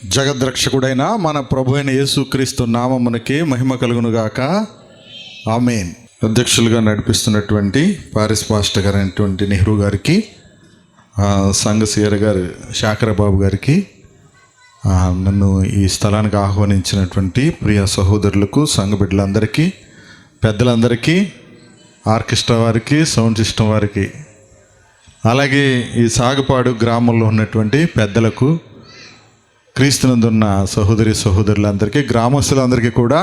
జగద్రక్షకుడైన మన ప్రభు అయిన యేసుక్రీస్తు నామమునకి మహిమ కలుగునుగాక. ఆమేన్. అధ్యక్షులుగా నడిపిస్తున్నటువంటి పారిస్ మాస్టర్ గారు అయినటువంటి నెహ్రూ గారికి, సంఘ సీఆర్ గారు శాకరబాబు గారికి, నన్ను ఈ స్థలానికి ఆహ్వానించినటువంటి ప్రియ సహోదరులకు, సంఘ బిడ్డలందరికీ, పెద్దలందరికీ, ఆర్కెస్ట్రా వారికి, సౌండ్ సిస్టమ్ వారికి, అలాగే ఈ సాగుపాడు గ్రామంలో ఉన్నటువంటి పెద్దలకు, క్రీస్తునందున్న సహోదరి సహోదరులందరికీ, గ్రామస్తులందరికీ కూడా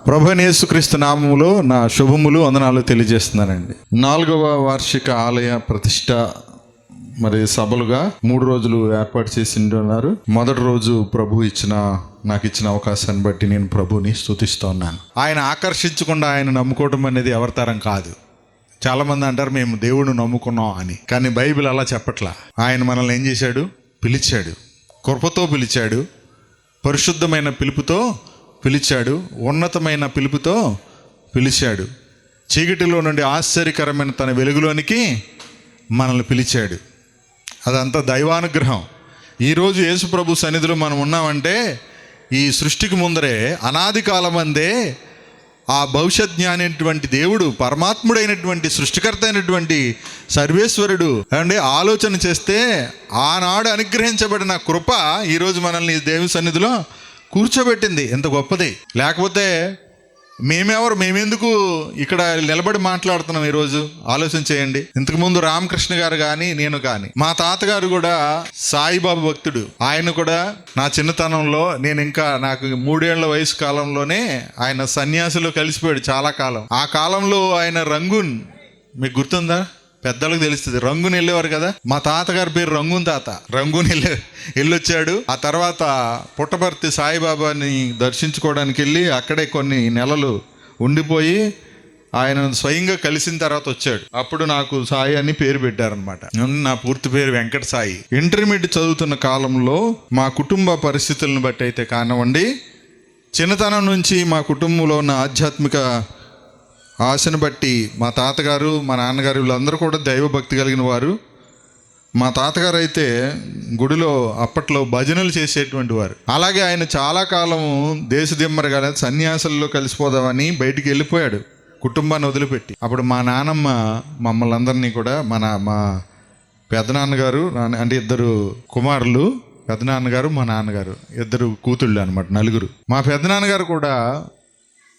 ప్రభువైన యేసుక్రీస్తు నామములో నా శుభములు, వందనాలు తెలియజేస్తున్నానండి. 4వ వార్షిక ఆలయ ప్రతిష్ట మరి సభలుగా 3 రోజులు ఏర్పాటు చేసి ఉన్నారు. మొదటి రోజు ప్రభు నాకు ఇచ్చిన అవకాశాన్ని బట్టి నేను ప్రభుని స్తుతిస్తూ ఉన్నాను. ఆయన ఆకర్షించకుండా ఆయన నమ్ముకోవడం అనేది ఎవరి తరం కాదు. చాలామంది అంటారు మేము దేవుడిని నమ్ముకున్నాం అని, కానీ బైబిల్ అలా చెప్పట్లా. ఆయన మనల్ని ఏం చేశాడు? పిలిచాడు, కృపతో పిలిచాడు, పరిశుద్ధమైన పిలుపుతో పిలిచాడు, ఉన్నతమైన పిలుపుతో పిలిచాడు, చీకటిలో నుండి ఆశ్చర్యకరమైన తన వెలుగులోనికి మనల్ని పిలిచాడు. అదంతా దైవానుగ్రహం. ఈరోజు యేసు ప్రభు సన్నిధిలో మనం ఉన్నామంటే ఈ సృష్టికి ముందరే, అనాది కాలమందే ఆ భవిష్యత్ జ్ఞాని అయినటువంటి దేవుడు, పరమాత్ముడైనటువంటి సృష్టికర్త అయినటువంటి సర్వేశ్వరుడు అండి ఆలోచన చేస్తే ఆనాడు అనుగ్రహించబడిన కృప ఈరోజు మనల్ని దేవుని సన్నిధిలో కూర్చోబెట్టింది. ఎంత గొప్పది! లేకపోతే మేమెందుకు ఇక్కడ నిలబడి మాట్లాడుతున్నాం ఈరోజు? ఆలోచన చేయండి. ఇంతకుముందు రామకృష్ణ గారు కానీ, నేను కానీ, మా తాతగారు కూడా సాయిబాబా భక్తుడు. ఆయన కూడా నా చిన్నతనంలో, నాకు 3 ఏళ్ల వయసు కాలంలోనే ఆయన సన్యాసిలో కలిసిపోయాడు. చాలా కాలం. ఆ కాలంలో ఆయన రంగూన్, మీకు గుర్తుందా? పెద్దలకు తెలుస్తుంది. రంగూన్ వెళ్ళేవారు కదా. మా తాతగారి పేరు రంగూన్ తాత. రంగూన్ వెళ్ళొచ్చాడు. ఆ తర్వాత పుట్టపర్తి సాయిబాబాని దర్శించుకోవడానికి వెళ్ళి అక్కడే కొన్ని నెలలు ఉండిపోయి ఆయన స్వయంగా కలిసిన తర్వాత వచ్చాడు. అప్పుడు నాకు సాయి అని పేరు పెట్టారనమాట. నా పూర్తి పేరు వెంకట సాయి. ఇంటర్మీడియట్ చదువుతున్న కాలంలో మా కుటుంబ పరిస్థితులను బట్టి అయితే కానివ్వండి, చిన్నతనం నుంచి మా కుటుంబంలో ఉన్న ఆధ్యాత్మిక ఆశను బట్టి మా తాతగారు, మా నాన్నగారు వీళ్ళందరూ కూడా దైవభక్తి కలిగిన వారు. మా తాతగారు అయితే గుడిలో అప్పట్లో భజనలు చేసేటువంటి వారు. అలాగే ఆయన చాలా కాలం దేశదిమ్మరగా సన్యాసుల్లో కలిసిపోదామని బయటికి వెళ్ళిపోయాడు, కుటుంబాన్ని వదిలిపెట్టి. అప్పుడు మా నాన్నమ్మ మమ్మల్ని అందరినీ కూడా, మా పెదనాన్నగారు అంటే 2 కుమారులు, పెదనాన్నగారు, మా నాన్నగారు, 2 కూతుళ్ళు అనమాట, 4. మా పెదనాన్నగారు కూడా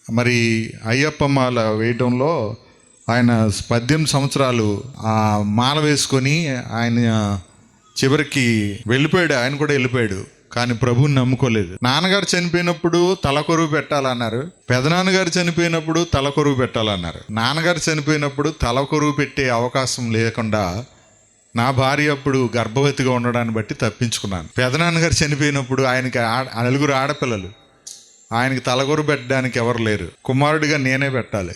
మరి అయ్యప్ప మాల వేయటంలో ఆయన 18 సంవత్సరాలు ఆ మాల వేసుకొని ఆయన చివరికి వెళ్ళిపోయాడు. ఆయన కూడా వెళ్ళిపోయాడు, కానీ ప్రభువుని నమ్ముకోలేదు. నాన్నగారు చనిపోయినప్పుడు తలకొరువు పెట్టాలన్నారు, పెదనాన్నగారు చనిపోయినప్పుడు తలకొరువు పెట్టాలన్నారు. నాన్నగారు చనిపోయినప్పుడు తలకొరువు పెట్టే అవకాశం లేకుండా నా భార్య అప్పుడు గర్భవతిగా ఉండడాన్ని బట్టి తప్పించుకున్నాను. పెదనాన్నగారు చనిపోయినప్పుడు ఆయనకి 4 ఆడపిల్లలు, ఆయనకి తలగొరు పెట్టడానికి ఎవరు లేరు. కుమారుడిగా నేనే పెట్టాలి,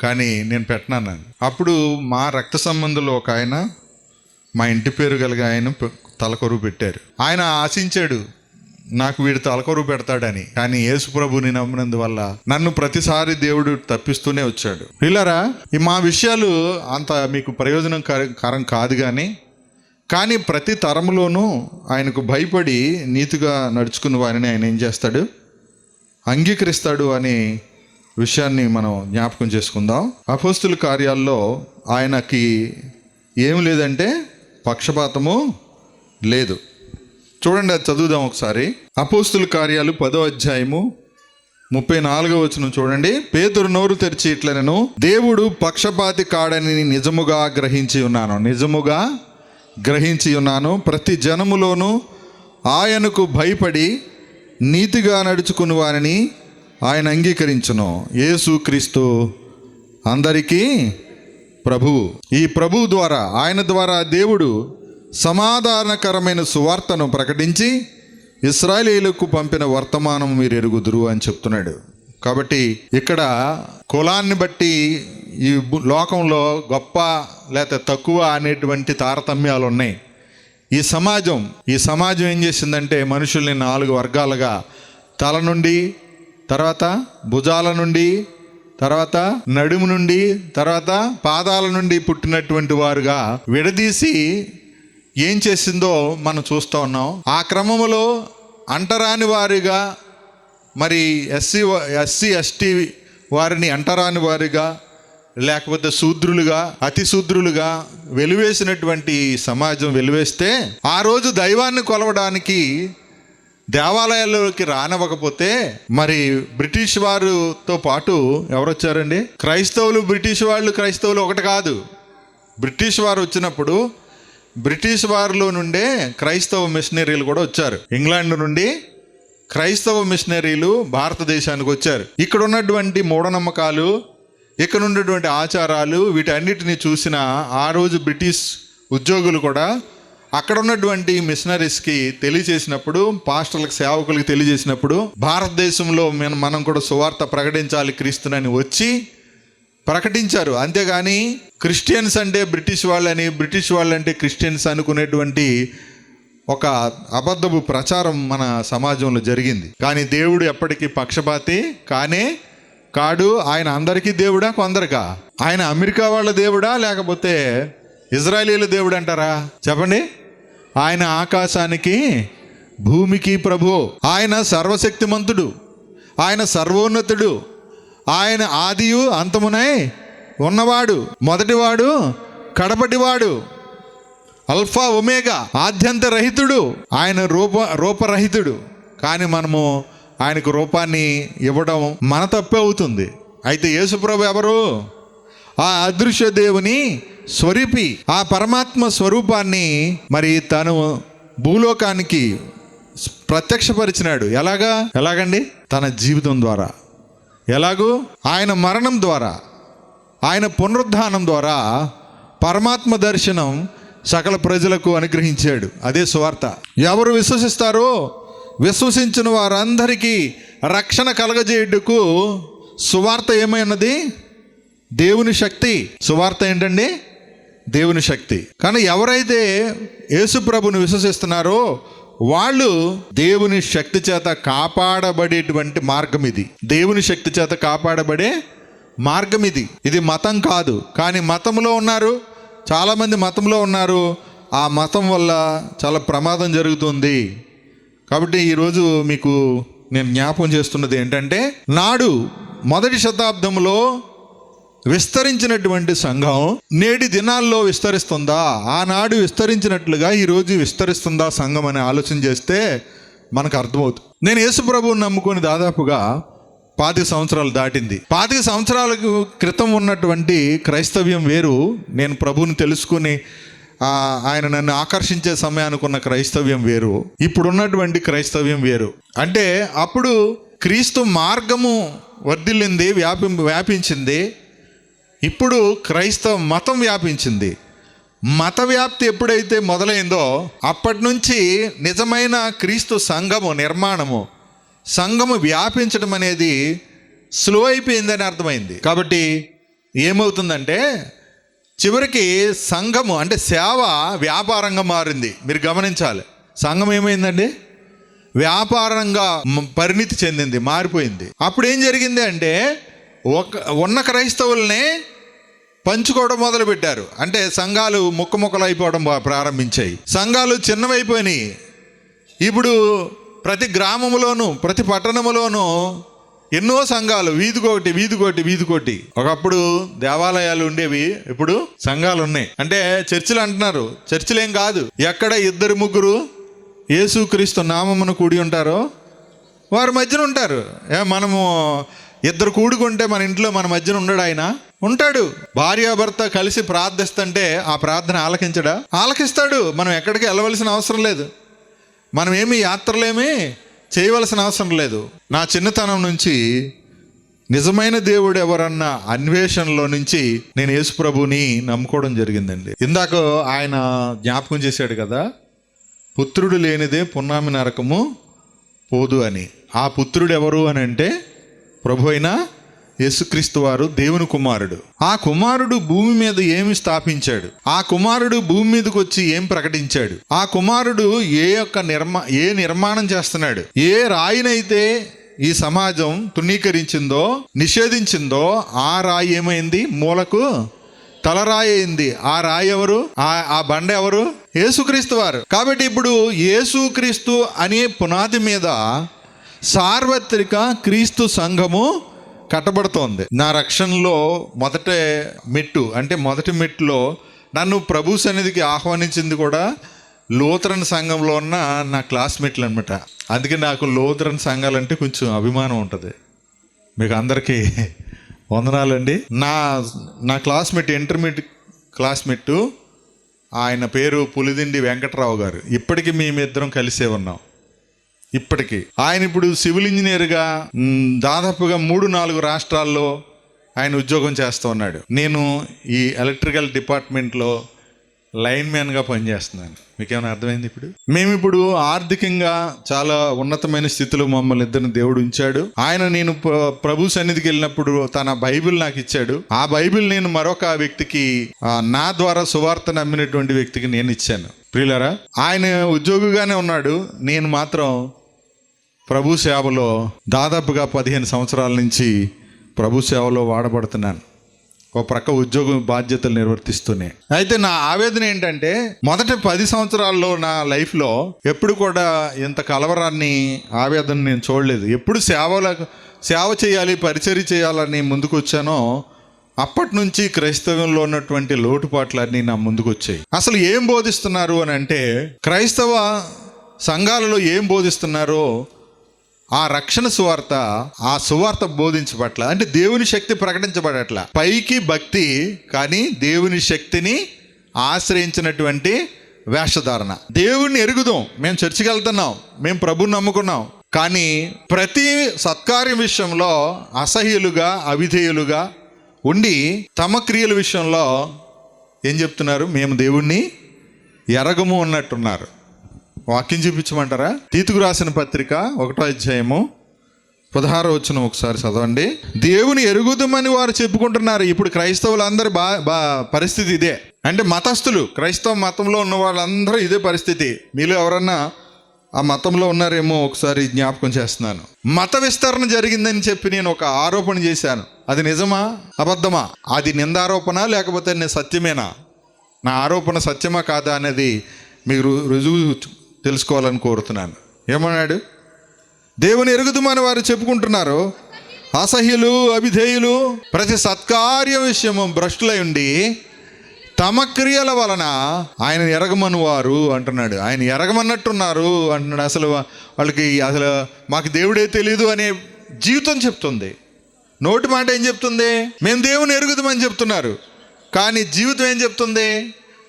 కానీ నేను పెట్టినాను. అప్పుడు మా రక్త సంబంధంలో ఒక ఆయన, మా ఇంటి పేరు కలిగి ఆయన తలకొరువు పెట్టారు. ఆయన ఆశించాడు నాకు వీడు తలకొరువు పెడతాడని, కానీ యేసు ప్రభుని నమ్మినందువల్ల నన్ను ప్రతిసారి దేవుడు తప్పిస్తూనే వచ్చాడు. పిల్లరా, మా విషయాలు అంత మీకు ప్రయోజనకరం కాదు, కానీ ప్రతి తరంలోనూ ఆయనకు భయపడి నీతిగా నడుచుకున్న వారిని ఆయన ఏం చేస్తాడు? అంగీకరిస్తాడు అనే విషయాన్ని మనం జ్ఞాపకం చేసుకుందాం. అపోస్తుల కార్యాల్లో ఆయనకి ఏం లేదంటే పక్షపాతము లేదు. చూడండి, అది చదువుదాం ఒకసారి. అపోస్తుల కార్యాలు 10వ అధ్యాయము 34వ వచనం చూడండి. పేతురు నోరు తెరిచి ఇట్లనెను, దేవుడు పక్షపాతి కాడని నిజముగా గ్రహించి ఉన్నాను. ప్రతి జనములోనూ ఆయనకు భయపడి నీతిగా నడుచుకుని వారిని ఆయన అంగీకరించును. యేసుక్రీస్తు అందరికీ ప్రభువు. ఈ ప్రభువు ద్వారా, ఆయన ద్వారా దేవుడు సమాధానకరమైన సువార్తను ప్రకటించి ఇశ్రాయేలీయులకు పంపిన వర్తమానం మీరు ఎరుగుదురు అని చెప్తున్నాడు. కాబట్టి ఇక్కడ కులాన్ని బట్టి ఈ లోకంలో గొప్ప లేకపోతే తక్కువ అనేటువంటి తారతమ్యాలు ఉన్నాయి. ఈ సమాజం ఏం చేసిందంటే మనుషుల్ని 4 వర్గాలుగా, తల నుండి, తర్వాత భుజాల నుండి, తర్వాత నడుము నుండి, తర్వాత పాదాల నుండి పుట్టినటువంటి వారుగా విడదీసి ఏం చేసిందో మనం చూస్తూ ఉన్నాం. ఆ క్రమంలో అంటరాని వారిగా, మరి ఎస్సీ ఎస్టీ వారిని అంటరాని వారిగా, లేకపోతే శూద్రులుగా, అతి శూద్రులుగా వెలివేసినటువంటి సమాజం వెలివేస్తే ఆ రోజు దైవాన్ని కొలవడానికి దేవాలయాల్లోకి రానివ్వకపోతే మరి బ్రిటిష్ వారితో పాటు ఎవరు వచ్చారండి? క్రైస్తవులు. క్రైస్తవులు ఒకటి కాదు. బ్రిటిష్ వారు వచ్చినప్పుడు బ్రిటిష్ వారిలో నుండే క్రైస్తవ మిషనరీలు కూడా వచ్చారు. ఇంగ్లాండ్ నుండి క్రైస్తవ మిషనరీలు భారతదేశానికి వచ్చారు. ఇక్కడ ఉన్నటువంటి మూఢనమ్మకాలు, ఇక్కడ ఉన్నటువంటి ఆచారాలు, వీటన్నిటిని చూసిన ఆ రోజు బ్రిటిష్ ఉద్యోగులు కూడా అక్కడ ఉన్నటువంటి మిషనరీస్కి తెలియజేసినప్పుడు, పాస్టర్లకు, సేవకులకు తెలియజేసినప్పుడు, భారతదేశంలో మనం కూడా సువార్త ప్రకటించాలి క్రీస్తునని వచ్చి ప్రకటించారు. అంతేగాని క్రిస్టియన్స్ అంటే బ్రిటిష్ వాళ్ళని, బ్రిటిష్ వాళ్ళంటే క్రిస్టియన్స్ అనుకునేటువంటి ఒక అబద్ధపు ప్రచారం మన సమాజంలో జరిగింది. కానీ దేవుడు ఎప్పటికీ పక్షపాతి కాడు. ఆయన అందరికీ దేవుడా? కొందరికా? ఆయన అమెరికా వాళ్ళ దేవుడా లేకపోతే ఇజ్రాయేలీల దేవుడు అంటారా? చెప్పండి. ఆయన ఆకాశానికి భూమికి ప్రభు. ఆయన సర్వశక్తిమంతుడు, ఆయన సర్వోన్నతుడు, ఆయన ఆదియు అంతమునై ఉన్నవాడు, మొదటివాడు కడపటివాడు, అల్ఫా ఒమేగా, ఆద్యంతరహితుడు, ఆయన రూపరహితుడు. కానీ మనము ఆయనకు రూపాన్ని ఇవ్వడం మన తప్పే అవుతుంది. అయితే యేసుప్రభు ఎవరు? ఆ అదృశ్య దేవుని స్వరూపి, ఆ పరమాత్మ స్వరూపాన్ని మరి తను భూలోకానికి ప్రత్యక్షపరిచినాడు. ఎలాగండి? తన జీవితం ద్వారా. ఎలాగూ? ఆయన మరణం ద్వారా, ఆయన పునరుద్ధానం ద్వారా పరమాత్మ దర్శనం సకల ప్రజలకు అనుగ్రహించాడు. అదే సువార్త. ఎవరు విశ్వసిస్తారో విశ్వసించిన వారందరికీ రక్షణ కలగజేయుటకు సువార్త ఏమైనది? దేవుని శక్తి. సువార్త ఏంటండి? దేవుని శక్తి. కానీ ఎవరైతే యేసు ప్రభుని విశ్వసిస్తున్నారో వాళ్ళు దేవుని శక్తి చేత కాపాడబడేటువంటి మార్గం ఇది. దేవుని శక్తి చేత కాపాడబడే మార్గం ఇది. ఇది మతం కాదు. కానీ మతంలో ఉన్నారు, చాలామంది మతంలో ఉన్నారు. ఆ మతం వల్ల చాలా ప్రమాదం జరుగుతుంది. కాబట్టి ఈరోజు మీకు నేను జ్ఞాపకం చేస్తున్నది ఏంటంటే, నాడు మొదటి శతాబ్దంలో విస్తరించినటువంటి సంఘం నేటి దినాల్లో విస్తరిస్తుందా? ఆనాడు విస్తరించినట్లుగా ఈరోజు విస్తరిస్తుందా సంఘం అని ఆలోచన చేస్తే మనకు అర్థమవుతుంది. నేను యేసు ప్రభువుని నమ్ముకొని దాదాపుగా 25 సంవత్సరాలు దాటింది. 25 సంవత్సరాల క్రితం ఉన్నటువంటి క్రైస్తవ్యం వేరు. నేను ప్రభువుని తెలుసుకుని ఆయన నన్ను ఆకర్షించే సమయానికి ఉన్న క్రైస్తవ్యం వేరు, ఇప్పుడున్నటువంటి క్రైస్తవ్యం వేరు. అంటే అప్పుడు క్రీస్తు మార్గము వర్ధిల్లింది, వ్యాపించింది. ఇప్పుడు క్రైస్తవ మతం వ్యాపించింది. మత వ్యాప్తి ఎప్పుడైతే మొదలైందో అప్పటి నుంచి నిజమైన క్రీస్తు సంఘము వ్యాపించడం అనేది స్లో అయిపోయిందని అర్థమైంది. కాబట్టి ఏమవుతుందంటే చివరికి సంఘము అంటే సేవ వ్యాపారంగా మారింది. మీరు గమనించాలి. సంఘం ఏమైందండి? వ్యాపారంగా పరిణితి చెందింది, మారిపోయింది. అప్పుడు ఏం జరిగింది అంటే ఉన్న క్రైస్తవుల్ని పంచుకోవడం మొదలుపెట్టారు. అంటే సంఘాలు ముక్కలు అయిపోవడం ప్రారంభించాయి. సంఘాలు చిన్నవైపోయినాయి. ఇప్పుడు ప్రతి గ్రామంలోనూ ప్రతి పట్టణంలోనూ ఎన్నో సంఘాలు, వీధికోటి. ఒకప్పుడు దేవాలయాలు ఉండేవి, ఇప్పుడు సంఘాలు ఉన్నాయి. అంటే చర్చిలు అంటున్నారు. చర్చిలు ఏం కాదు. ఎక్కడ 2-3 యేసుక్రీస్తు నామమున కూడి ఉంటారో వారి మధ్యన ఉంటారు. మనము 2 కూడుకుంటే మన ఇంట్లో మన మధ్యన ఉండడు? ఆయన ఉంటాడు. భార్యాభర్త కలిసి ప్రార్థిస్తుంటే ఆ ప్రార్థన ఆలకించడా? ఆలకిస్తాడు. మనం ఎక్కడికి వెళ్ళవలసిన అవసరం లేదు. మనం యాత్రలేమీ చేయవలసిన అవసరం లేదు. నా చిన్నతనం నుంచి నిజమైన దేవుడు ఎవరన్న అన్వేషణలో నుంచి నేను యేసు ప్రభుని నమ్ముకోవడం జరిగిందండి. ఇందాక ఆయన జ్ఞాపకం చేశాడు కదా, పుత్రుడు లేనిదే పున్నామి నరకము పోదు అని. ఆ పుత్రుడు ఎవరు అని అంటే ప్రభు అయిన యేసుక్రీస్తు వారు దేవుని కుమారుడు. ఆ కుమారుడు భూమి మీద ఏమి స్థాపించాడు? ఆ కుమారుడు భూమి మీదకి వచ్చి ఏం ప్రకటించాడు? ఆ కుమారుడు ఏ నిర్మాణం చేస్తున్నాడు? ఏ రాయినైతే ఈ సమాజం తునీకరించిందో, నిషేధించిందో ఆ రాయి ఏమైంది? మూలకు తలరాయి అయింది. ఆ రాయి ఎవరు? ఆ బండ ఎవరు? యేసుక్రీస్తు వారు. కాబట్టి ఇప్పుడు యేసుక్రీస్తు అనే పునాది మీద సార్వత్రిక క్రీస్తు సంఘము కట్టబడుతోంది. నా రక్షణలో మొదటి మెట్టులో నన్ను ప్రభు సన్నిధికి ఆహ్వానించింది కూడా లూథరన్ సంఘంలో ఉన్న నా క్లాస్మేట్లు అనమాట. అందుకే నాకు లూథరన్ సంఘాలంటే కొంచెం అభిమానం ఉంటుంది. మీకు అందరికీ వందనాలండి. నా క్లాస్మేట్, ఇంటర్మీడియట్ క్లాస్మేట్, ఆయన పేరు పులిదిండి వెంకట్రావు గారు. ఇప్పటికీ మేమిద్దరం కలిసే ఉన్నాం. ఇప్పటికీ ఆయన ఇప్పుడు సివిల్ ఇంజనీర్గా దాదాపుగా 3-4 రాష్ట్రాల్లో ఆయన ఉద్యోగం చేస్తూ ఉన్నాడు. నేను ఈ ఎలక్ట్రికల్ డిపార్ట్మెంట్లో లైన్ మ్యాన్గా పనిచేస్తున్నాను. మీకేమైనా అర్థమైంది? మేము ఇప్పుడు ఆర్థికంగా చాలా ఉన్నతమైన స్థితిలో మమ్మల్ని ఇద్దరిని దేవుడు ఉంచాడు. నేను ప్రభు సన్నిధికి వెళ్ళినప్పుడు తన బైబిల్ నాకు ఇచ్చాడు. ఆ బైబిల్ నేను మరొక వ్యక్తికి, నా ద్వారా సువార్త నమ్మినటువంటి వ్యక్తికి నేను ఇచ్చాను. ప్రియులారా, ఆయన ఉద్యోగిగానే ఉన్నాడు. నేను మాత్రం ప్రభు సేవలో దాదాపుగా 15 సంవత్సరాల నుంచి ప్రభు సేవలో వాడబడుతున్నాను. ఒక ప్రక్క ఉద్యోగం బాధ్యతలు నిర్వర్తిస్తూనే. అయితే నా ఆవేదన ఏంటంటే, మొదటి 10 సంవత్సరాల్లో నా లైఫ్లో ఎప్పుడు కూడా ఇంత కలవరాన్ని, ఆవేదన నేను చూడలేదు. ఎప్పుడు సేవ చేయాలి, పరిచర్య చేయాలని ముందుకు వచ్చానో అప్పటి నుంచి క్రైస్తవంలో ఉన్నటువంటి లోటుపాట్లన్నీ నా ముందుకు వచ్చాయి. అసలు ఏం బోధిస్తున్నారు అని అంటే, క్రైస్తవ సంఘాలలో ఏం బోధిస్తున్నారో ఆ రక్షణ సువార్త, ఆ సువార్త బోధించబట్ల, అంటే దేవుని శక్తి ప్రకటించబడట్ల. పైకి భక్తి, కానీ దేవుని శక్తిని ఆశ్రయించినటువంటి వేషధారణ. దేవుణ్ణి ఎరుగుదాం, మేము చర్చికి వెళ్తున్నాం, మేము ప్రభుని నమ్ముకున్నాం, కానీ ప్రతి సత్కార్యం విషయంలో అసహ్యులుగా, అవిధేయులుగా ఉండి తమ క్రియల విషయంలో ఏం చెప్తున్నారు? మేము దేవుణ్ణి ఎరగము అన్నట్టున్నారు. వాక్యం చూపించమంటారా? తీతుకు రాసిన పత్రిక 1వ అధ్యాయము 16వ వచనం ఒకసారి చదవండి. దేవుని ఎరుగుదమని వారు చెప్పుకుంటున్నారు. ఇప్పుడు క్రైస్తవులందరి పరిస్థితి ఇదే. అంటే మతస్థులు, క్రైస్తవ మతంలో ఉన్న వాళ్ళందరూ ఇదే పరిస్థితి. మీలో ఎవరన్నా ఆ మతంలో ఉన్నారేమో ఒకసారి జ్ఞాపకం చేస్తున్నాను. మత విస్తరణ జరిగిందని చెప్పి నేను ఒక ఆరోపణ చేశాను. అది నిజమా, అబద్ధమా? అది నిందారోపణ లేకపోతే సత్యమేనా? నా ఆరోపణ సత్యమా కాదా అనేది మీరు రుజువు తెలుసుకోవాలని కోరుతున్నాను. ఏమన్నాడు? దేవుని ఎరుగుదమని వారు చెప్పుకుంటున్నారు. అసహ్యులు, అవిధేయులు, ప్రతి సత్కార్య విషయము భ్రష్టులై ఉండి తమ క్రియల వలన ఆయన ఎరగమని వారు అంటున్నాడు. ఆయన ఎరగమన్నట్టున్నారు అంటున్నాడు. అసలు మాకు దేవుడే తెలియదు అనే జీవితం చెప్తుంది. నోటి మాట ఏం చెప్తుంది? మేము దేవుని ఎరుగుదమని చెప్తున్నారు, కానీ జీవితం ఏం చెప్తుంది?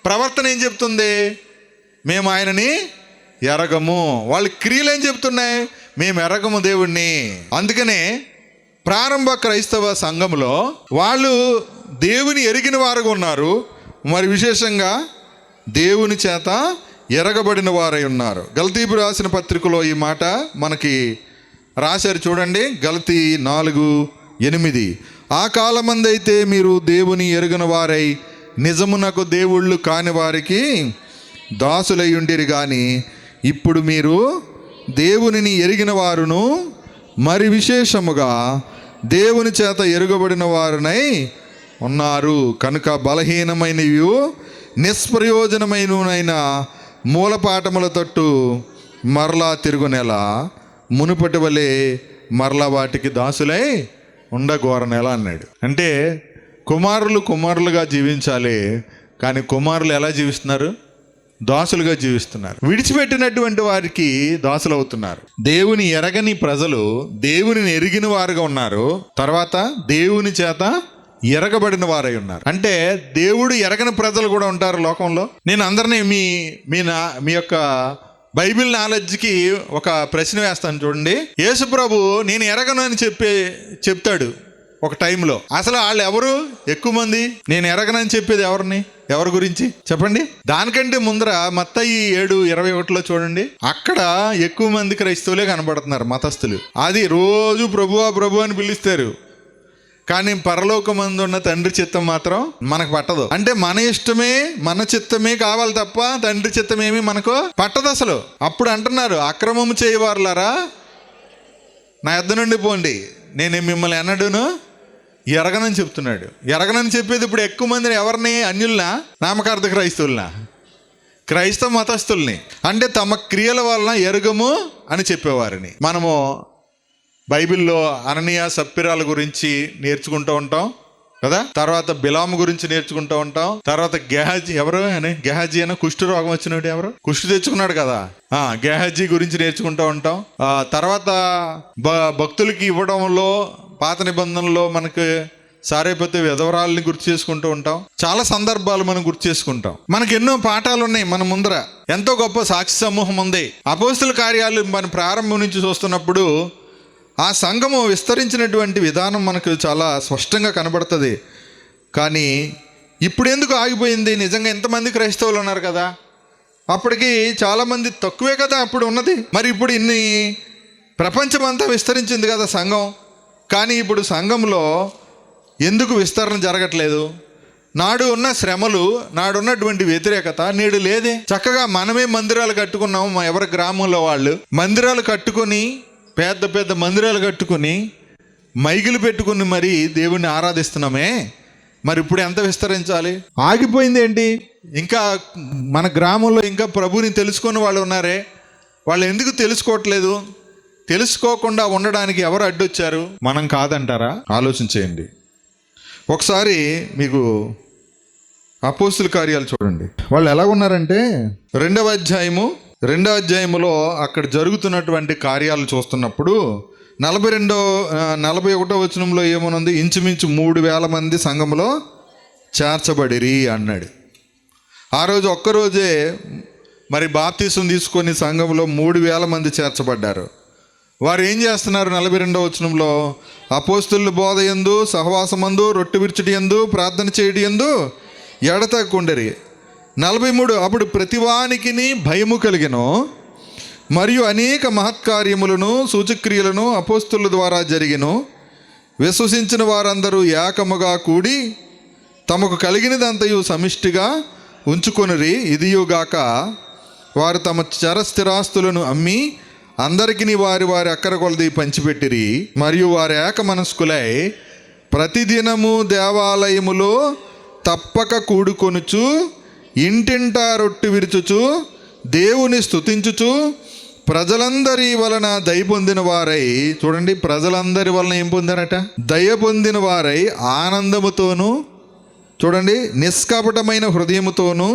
ప్రవర్తన ఏం చెప్తుంది? మేము ఆయనని ఎరగము. వాళ్ళ క్రియలు ఏం చెప్తున్నాయి? మేము ఎరగము దేవుణ్ణి. అందుకనే ప్రారంభ క్రైస్తవ సంఘంలో వాళ్ళు దేవుని ఎరిగిన వారుగా ఉన్నారు, మరి విశేషంగా దేవుని చేత ఎరగబడిన వారై ఉన్నారు. గలతీయులకు రాసిన పత్రికలో ఈ మాట మనకి రాశారు చూడండి. గలతీ 4:8. ఆ కాలమందైతే మీరు దేవుని ఎరుగని వారై నిజమునకు దేవుళ్ళు కాని వారికి దాసులై ఉండిరి, కానీ ఇప్పుడు మీరు దేవునిని ఎరిగిన వారును మరి విశేషముగా దేవుని చేత ఎరుగబడిన వారునై ఉన్నారు. కనుక బలహీనమైనవి నిష్ప్రయోజనమైనవైన మూలపాఠముల తట్టు మరలా తిరుగునెలా, మునుపటి వలె మరలా వాటికి దాసులై ఉండగోరనెలా అన్నాడు. అంటే కుమారులుగా జీవించాలి, కానీ కుమారులు ఎలా జీవిస్తున్నారు? దాసులుగా జీవిస్తున్నారు. విడిచిపెట్టినటువంటి వారికి దాసులు అవుతున్నారు. దేవుని ఎరగని ప్రజలు దేవునిని ఎరిగిన వారుగా ఉన్నారు, తర్వాత దేవుని చేత ఎరగబడిన వారై ఉన్నారు. అంటే దేవుడు ఎరగని ప్రజలు కూడా ఉంటారు లోకంలో. నేను అందరినీ మీ యొక్క బైబిల్ నాలెడ్జ్కి ఒక ప్రశ్న వేస్తాను చూడండి. యేసు ప్రభు నేను ఎరగను అని చెప్తాడు ఒక టైంలో. అసలు వాళ్ళు ఎవరు? ఎక్కువ మంది నేను ఎరగనని చెప్పేది ఎవరి గురించి చెప్పండి? దానికంటే ముందర మత్తయి 7:21 చూడండి. అక్కడ ఎక్కువ మంది క్రైస్తవులే కనబడుతున్నారు, మతస్థులు. అది రోజు ప్రభువా ప్రభు అని పిలుస్తారు, కానీ పరలోకమందు ఉన్న తండ్రి చిత్తం మాత్రం మనకు పట్టదు. అంటే మన ఇష్టమే, మన చిత్తమే కావాలి తప్ప తండ్రి చిత్తం ఏమీ మనకు పట్టదు అసలు. అప్పుడు అంటున్నారు, అక్రమము చేయవారులారా నా యొద్ద నుండి పోండి, నేను మిమ్మల్ని ఎన్నడూను ఎరగనని చెప్తున్నాడు. ఎరగనని చెప్పేది ఇప్పుడు ఎక్కువ మందిని ఎవరిని? అన్యుల్నా, నామకార్థ క్రైస్తవులనా? క్రైస్తవ మతస్థుల్ని. అంటే తమ క్రియల వలన ఎరుగము అని చెప్పేవారిని. మనము బైబిల్లో అననీయ సప్పిరాల గురించి నేర్చుకుంటూ ఉంటాం కదా. తర్వాత బిలాము గురించి నేర్చుకుంటూ ఉంటాం. తర్వాత గెహాజీ, ఎవరు అని గెహాజీ అని కుష్టు రోగం వచ్చినాడు, ఎవరు కుష్టు తెచ్చుకున్నాడు కదా, గెహాజీ గురించి నేర్చుకుంటూ ఉంటాం. తర్వాత భక్తులకి ఇవ్వడంలో పాత నిబంధనలో మనకు సారైపోతే విధవరాలని గుర్తు చేసుకుంటూ ఉంటాం. చాలా సందర్భాలు మనం గుర్తు చేసుకుంటాం. మనకు ఎన్నో పాఠాలు ఉన్నాయి మన ముందర. ఎంతో గొప్ప సాక్షి సమూహం ఉంది. అపోస్తుల కార్యాలు మన ప్రారంభం నుంచి చూస్తున్నప్పుడు ఆ సంఘము విస్తరించినటువంటి విధానం మనకు చాలా స్పష్టంగా కనబడుతుంది. కానీ ఇప్పుడు ఎందుకు ఆగిపోయింది? నిజంగా ఎంతమంది క్రైస్తవులు ఉన్నారు కదా, అప్పటికి చాలామంది తక్కువే కదా అప్పుడు ఉన్నది. మరి ఇప్పుడు ఇన్ని ప్రపంచమంతా విస్తరించింది కదా సంఘం. కానీ ఇప్పుడు సంఘంలో ఎందుకు విస్తరణ జరగట్లేదు? నాడు ఉన్న శ్రమలు, నాడున్నటువంటి వ్యతిరేకత నేడు లేదే. చక్కగా మనమే మందిరాలు కట్టుకున్నాం. ఎవరి గ్రామంలో వాళ్ళు మందిరాలు కట్టుకొని, పెద్ద పెద్ద మందిరాలు కట్టుకొని మైకులు పెట్టుకుని మరి దేవుణ్ణి ఆరాధిస్తున్నామే. మరి ఇప్పుడు ఎంత విస్తరించాలి? ఆగిపోయింది ఏంటి? ఇంకా మన గ్రామంలో ఇంకా ప్రభుని తెలుసుకొని వాళ్ళు ఉన్నారే, వాళ్ళు ఎందుకు తెలుసుకోవట్లేదు? తెలుసుకోకుండా ఉండడానికి ఎవరు అడ్డొచ్చారు? మనం కాదంటారా? ఆలోచించేయండి ఒకసారి. మీకు అపోస్తుల కార్యాలు చూడండి. వాళ్ళు ఎలా ఉన్నారంటే 2వ అధ్యాయములో అక్కడ జరుగుతున్నటువంటి కార్యాలు చూస్తున్నప్పుడు 41వ వచనంలో ఏమనుంది? ఇంచుమించు 3,000 మంది సంఘంలో చేర్చబడిరి అన్నాడు. ఆ రోజు ఒక్కరోజే మరి బాప్తీసం తీసుకొని సంఘంలో 3,000 మంది చేర్చబడ్డారు. వారు ఏం చేస్తున్నారు? 42వ వచనంలో అపోస్తుల బోధ యందు, సహవాసమందు, రొట్టె విరుచుటి యందు, ప్రార్థన చేయడి యందు ఎడతెగకుండిరి. 43 అప్పుడు ప్రతివానికి భయము కలిగెను, మరియు అనేక మహత్కార్యములను సూచక్రియలను అపోస్తుల ద్వారా జరిగెను. విశ్వసించిన వారందరూ ఏకముగా కూడి తమకు కలిగినదంతయు సమిష్టిగా ఉంచుకొనిరి. ఇదియుగాక వారు తమ చరస్థిరాస్తులను అమ్మి అందరికీ వారి వారి అక్కర కొలది పంచిపెట్టిరి. మరియు వారి ఏక మనస్కులై ప్రతిదినము దేవాలయములో తప్పక కూడుకొనుచు, ఇంటింటా రొట్టె విరుచుచు, దేవుని స్తుతించుచు, ప్రజలందరి వలన దయ పొందిన వారై, చూడండి, ప్రజలందరి వలన ఏం పొందారట? దయ పొందిన వారై ఆనందముతోనూ, చూడండి, నిష్కపటమైన హృదయముతోనూ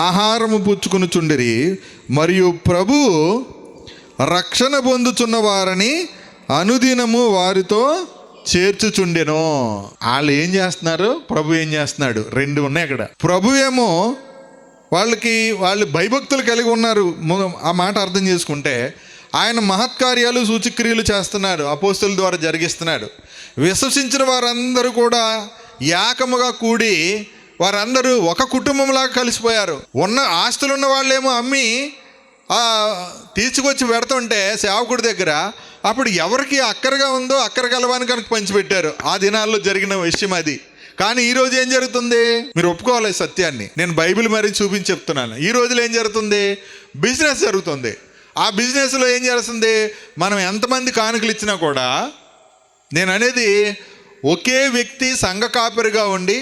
ఆహారము పుచ్చుకొనుచుండిరి. మరియు ప్రభు రక్షణ పొందుచున్న వారిని అనుదినము వారితో చేర్చుచుండెను. వాళ్ళు ఏం చేస్తున్నారు? ప్రభు ఏం చేస్తున్నాడు? 2 ఉన్నాయి అక్కడ. ప్రభు ఏమో వాళ్ళు భయభక్తులు కలిగి ఉన్నారు. ఆ మాట అర్థం చేసుకుంటే ఆయన మహత్కార్యాలు సూచక్రియలు చేస్తున్నాడు, అపోస్తుల ద్వారా జరిగిస్తున్నాడు. విశ్వసించిన వారందరూ కూడా ఏకముగా కూడి వారందరూ ఒక కుటుంబంలాగా కలిసిపోయారు. ఉన్న ఆస్తులున్న వాళ్ళేమో అమ్మి తీసుకొచ్చి పెడుతుంటే సేవకుడి దగ్గర, అప్పుడు ఎవరికి అక్కరగా ఉందో అక్కర కలవాని కనుక పంచిపెట్టారు. ఆ దినాల్లో జరిగిన విషయం అది. కానీ ఈరోజు ఏం జరుగుతుంది? మీరు ఒప్పుకోవాలి సత్యాన్ని. నేను బైబిల్ మరీ చూపించి చెప్తున్నాను. ఈ రోజులో ఏం జరుగుతుంది? బిజినెస్ జరుగుతుంది. ఆ బిజినెస్లో ఏం చేస్తుంది? మనం ఎంతమంది కానుకలు ఇచ్చినా కూడా, నేను అనేది ఒకే వ్యక్తి సంఘ కాపరిగా ఉండి,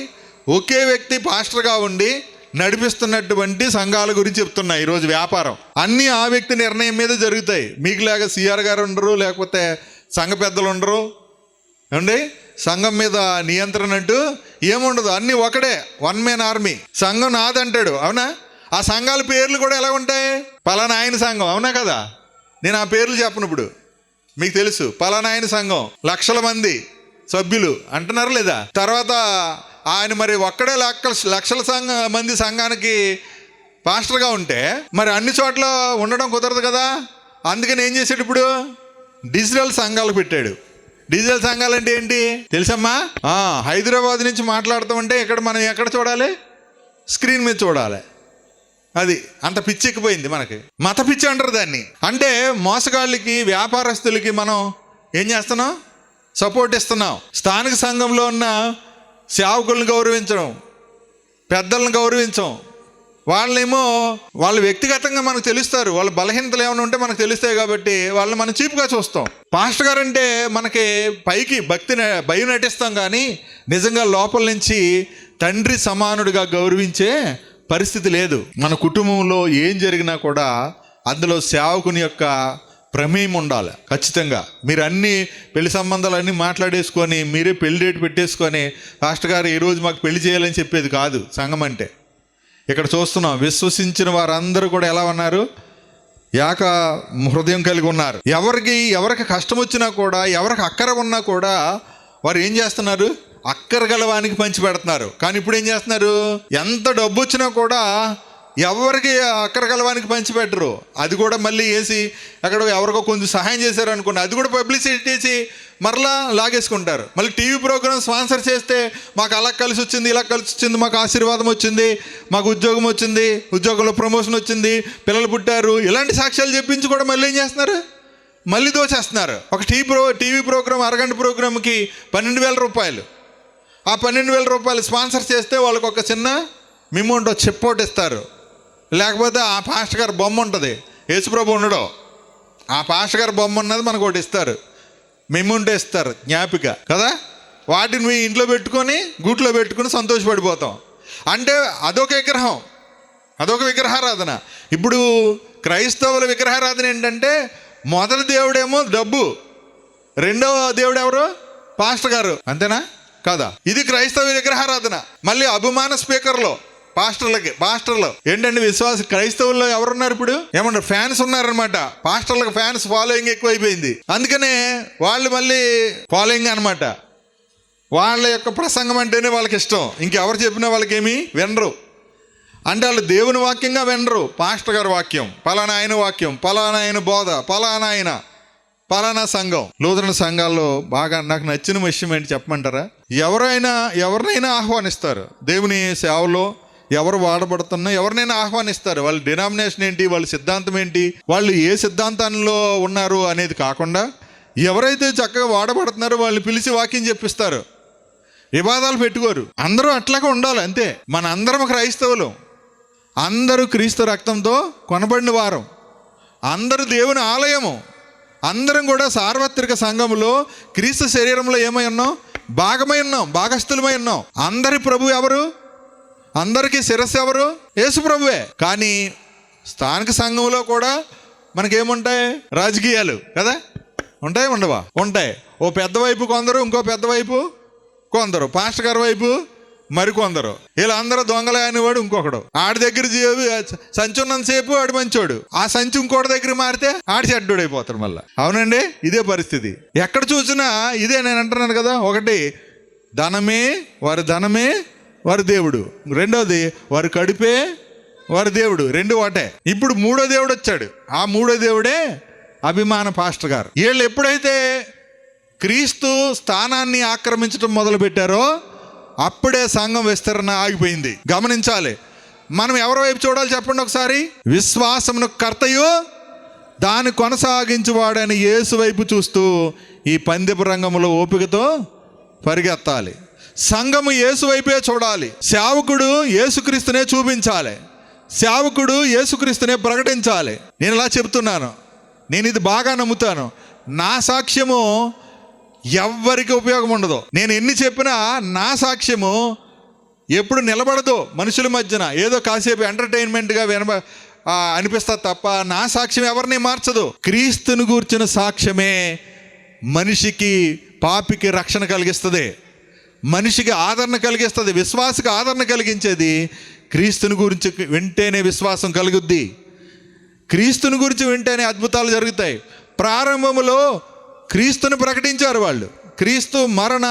ఒకే వ్యక్తి పాస్టర్గా ఉండి నడిపిస్తున్నటువంటి సంఘాల గురించి చెప్తున్నా. ఈరోజు వ్యాపారం అన్నీ ఆ వ్యక్తి నిర్ణయం మీద జరుగుతాయి. మీకులాగా సిఆర్ గారు ఉండరు, లేకపోతే సంఘ పెద్దలు ఉండరు అండి. సంఘం మీద నియంత్రణ అంటూ ఏముండదు. అన్నీ ఒకడే, వన్ మ్యాన్ ఆర్మీ. సంఘం నాదంటాడు, అవునా? ఆ సంఘాల పేర్లు కూడా ఎలా ఉంటాయి? పలానా ఆయన సంఘం, అవునా కదా? నేను ఆ పేర్లు చెప్పను, ఇప్పుడు మీకు తెలుసు. పలానా ఆయన సంఘం, లక్షల మంది సభ్యులు అంటున్నారు లేదా? తర్వాత ఆయన మరి ఒక్కడే లక్షల మంది సంఘానికి పాస్టర్గా ఉంటే మరి అన్ని చోట్ల ఉండడం కుదరదు కదా. అందుకని ఏం చేశాడు? ఇప్పుడు డిజిటల్ సంఘాలు పెట్టాడు. డిజిటల్ సంఘాలు అంటే ఏంటి తెలుసమ్మా? హైదరాబాద్ నుంచి మాట్లాడుతామంటే ఇక్కడ మనం ఎక్కడ చూడాలి? స్క్రీన్ మీద చూడాలి. అది అంత పిచ్చి ఎక్కిపోయింది మనకి. మత పిచ్చి అంటారు దాన్ని. అంటే మోసగాళ్ళకి, వ్యాపారస్తులకి మనం ఏం చేస్తున్నాం? సపోర్ట్ ఇస్తున్నాం. స్థానిక సంఘంలో ఉన్న సేవకులను గౌరవించడం, పెద్దలను గౌరవించం, వాళ్ళేమో వాళ్ళు వ్యక్తిగతంగా మనకు తెలుస్తారు, వాళ్ళ బలహీనతలు ఏమైనా ఉంటే మనకు తెలుస్తాయి కాబట్టి వాళ్ళని మనం చీప్గా చూస్తాం. పాస్టర్ గారు అంటే మనకి పైకి భయం నటిస్తాం, కానీ నిజంగా లోపల నుంచి తండ్రి సమానుడిగా గౌరవించే పరిస్థితి లేదు. మన కుటుంబంలో ఏం జరిగినా కూడా అందులో సేవకుని యొక్క ప్రమేయం ఉండాలి ఖచ్చితంగా. మీరు అన్ని పెళ్లి సంబంధాలు అన్నీ మాట్లాడేసుకొని మీరే పెళ్లి డేట్ పెట్టేసుకొని పాస్టర్ గారు ఈరోజు మాకు పెళ్లి చేయాలని చెప్పేది కాదు సంఘం అంటే. ఇక్కడ చూస్తున్నాం, విశ్వసించిన వారందరూ కూడా ఎలా ఉన్నారు? ఏక హృదయం కలిగి ఉన్నారు. ఎవరికి కష్టం వచ్చినా కూడా, ఎవరికి అక్కర ఉన్నా కూడా వారు ఏం చేస్తున్నారు? అక్కర గలవానికి పంచి పెడుతున్నారు. కానీ ఇప్పుడు ఏం చేస్తున్నారు? ఎంత డబ్బు వచ్చినా కూడా ఎవరికి అక్కర గలవానికి పంచిపెట్టరు. అది కూడా మళ్ళీ వేసి అక్కడ ఎవరికో కొంచెం సహాయం చేశారు అనుకోండి, అది కూడా పబ్లిసిటీ చేసి మరలా లాగేసుకుంటారు. మళ్ళీ టీవీ ప్రోగ్రామ్ స్పాన్సర్ చేస్తే మాకు అలా కలిసి వచ్చింది, ఇలా కలిసి వచ్చింది, మాకు ఆశీర్వాదం వచ్చింది, మాకు ఉద్యోగం వచ్చింది, ఉద్యోగంలో ప్రమోషన్ వచ్చింది, పిల్లలు పుట్టారు, ఇలాంటి సాక్ష్యాలు చెప్పించి కూడా మళ్ళీ ఏం చేస్తున్నారు? మళ్ళీ దోచేస్తున్నారు. ఒక టీవీ ప్రోగ్రామ్ అరగంట ప్రోగ్రామ్కి 12,000 రూపాయలు. ఆ 12,000 రూపాయలు స్పాన్సర్ చేస్తే వాళ్ళకి ఒక చిన్న మిమోంటో చెప్పోటి ఇస్తారు. లేకపోతే ఆ పాస్టర్ గారు బొమ్మ ఉంటుంది, యేసుప్రభు ఉండడు, ఆ పాస్టర్ గారు బొమ్మ ఉన్నది మనకు ఒకటి ఇస్తారు, మిమోంటో ఇస్తారు జ్ఞాపిక కదా. వాటిని మీ ఇంట్లో పెట్టుకొని గూట్లో పెట్టుకుని సంతోషపడిపోతాం. అంటే అదొక విగ్రహారాధన. ఇప్పుడు క్రైస్తవుల విగ్రహారాధన ఏంటంటే మొదటి దేవుడేమో డబ్బు, రెండవ దేవుడు ఎవరు? పాస్టర్ గారు, అంతేనా కదా? ఇది క్రైస్తవ విగ్రహారాధన. మళ్ళీ అభిమాన స్పీకర్లు పాస్టర్లు ఏంటంటే క్రైస్తవుల్లో ఎవరున్నారు ఇప్పుడు? ఏమన్నారు? ఫ్యాన్స్ ఉన్నారనమాట. పాస్టర్లకు ఫ్యాన్స్ ఫాలోయింగ్ ఎక్కువైపోయింది. అందుకనే వాళ్ళు మళ్ళీ ఫాలోయింగ్ అనమాట. వాళ్ళ యొక్క ప్రసంగం అంటేనే వాళ్ళకి ఇష్టం, ఇంకెవరు చెప్పినా వాళ్ళకి ఏమీ వినరు. అంటే వాళ్ళు దేవుని వాక్యంగా వినరు, పాస్టర్ గారి వాక్యం, పలానా ఆయన వాక్యం, పలానా ఆయన బోధ, పలానా సంఘం. లూథరన్ సంఘాల్లో బాగా నాకు నచ్చిన విషయం ఏంటి చెప్పమంటారా? ఎవరినైనా ఆహ్వానిస్తారు దేవుని సేవలో. ఎవరు వాడబడుతున్నా ఎవరినైనా ఆహ్వానిస్తారు. వాళ్ళ డినామినేషన్ ఏంటి, వాళ్ళ సిద్ధాంతం ఏంటి, వాళ్ళు ఏ సిద్ధాంతంలో ఉన్నారు అనేది కాకుండా ఎవరైతే చక్కగా వాడబడుతున్నారో వాళ్ళని పిలిచి వాక్యం చెప్పిస్తారు. వివాదాలు పెట్టుకోరు. అందరూ అట్లాగే ఉండాలి అంతే. మన అందరం క్రైస్తవులు, అందరూ క్రీస్తు రక్తంతో కొనబడిన వారం, అందరూ దేవుని ఆలయము, అందరం కూడా సార్వత్రిక సంఘములో క్రీస్తు శరీరంలో ఏమై ఉన్నాం? భాగమై ఉన్నాం, భాగస్థులమై ఉన్నాం. అందరి ప్రభు ఎవరు? అందరికీ శిరస్సు ఎవరు? యేసు ప్రభువే. కానీ స్థానిక సంఘంలో కూడా మనకేముంటాయి? రాజకీయాలు కదా. ఉంటాయి ఉండవా? ఉంటాయి. ఓ పెద్ద వైపు కొందరు, ఇంకో పెద్ద వైపు కొందరు, పాస్టర్ గారి వైపు మరికొందరు. వీళ్ళందరూ దొంగలే అనేవాడు ఇంకొకడు. ఆడి దగ్గర సంచి ఉన్నంతసేపు ఆడు మంచోడు, ఆ సంచి ఇంకోటి దగ్గర మారితే ఆడి చెడ్డోడు అయిపోతాడు మళ్ళీ. అవునండి, ఇదే పరిస్థితి. ఎక్కడ చూసినా ఇదే. నేను అంటున్నాను కదా, ఒకటి ధనమే వారి దేవుడు, రెండోది వారి కడుపే వారి దేవుడు, రెండు ఒకటే. ఇప్పుడు మూడో దేవుడు వచ్చాడు. ఆ మూడో దేవుడే అభిమాన పాస్టర్ గారు. వీళ్ళు ఎప్పుడైతే క్రీస్తు స్థానాన్ని ఆక్రమించడం మొదలు పెట్టారో అప్పుడే సంఘం విస్తరణ ఆగిపోయింది. గమనించాలి. మనం ఎవరి వైపు చూడాలి చెప్పండి ఒకసారి? విశ్వాసమును కర్తయు దాన్ని కొనసాగించువాడని యేసు వైపు చూస్తూ ఈ పందెపు రంగంలో ఓపికతో పరిగెత్తాలి. సంఘము యేసు వైపే చూడాలి. సేవకుడు యేసుక్రీస్తునే చూపించాలి, సేవకుడు యేసుక్రీస్తునే ప్రకటించాలి. నేను ఇలా చెప్తున్నాను, నేను ఇది బాగా నమ్ముతాను. నా సాక్ష్యము ఎవ్వరికి ఉపయోగం ఉండదు. నేను ఎన్ని చెప్పినా నా సాక్ష్యము ఎప్పుడు నిలబడదు మనుషుల మధ్యన. ఏదో కాసేపు ఎంటర్టైన్మెంట్గా అనిపిస్తుంది తప్ప నా సాక్ష్యం ఎవరిని మార్చదు. క్రీస్తుని గూర్చిన సాక్ష్యమే మనిషికి, పాపికి రక్షణ కలిగిస్తుంది, మనిషికి ఆదరణ కలిగిస్తుంది. విశ్వాసకి ఆదరణ కలిగించేది క్రీస్తుని గురించి వింటేనే విశ్వాసం కలుగుద్ది. క్రీస్తుని గురించి వింటేనే అద్భుతాలు జరుగుతాయి. ప్రారంభంలో క్రీస్తుని ప్రకటించారు వాళ్ళు. క్రీస్తు మరణ,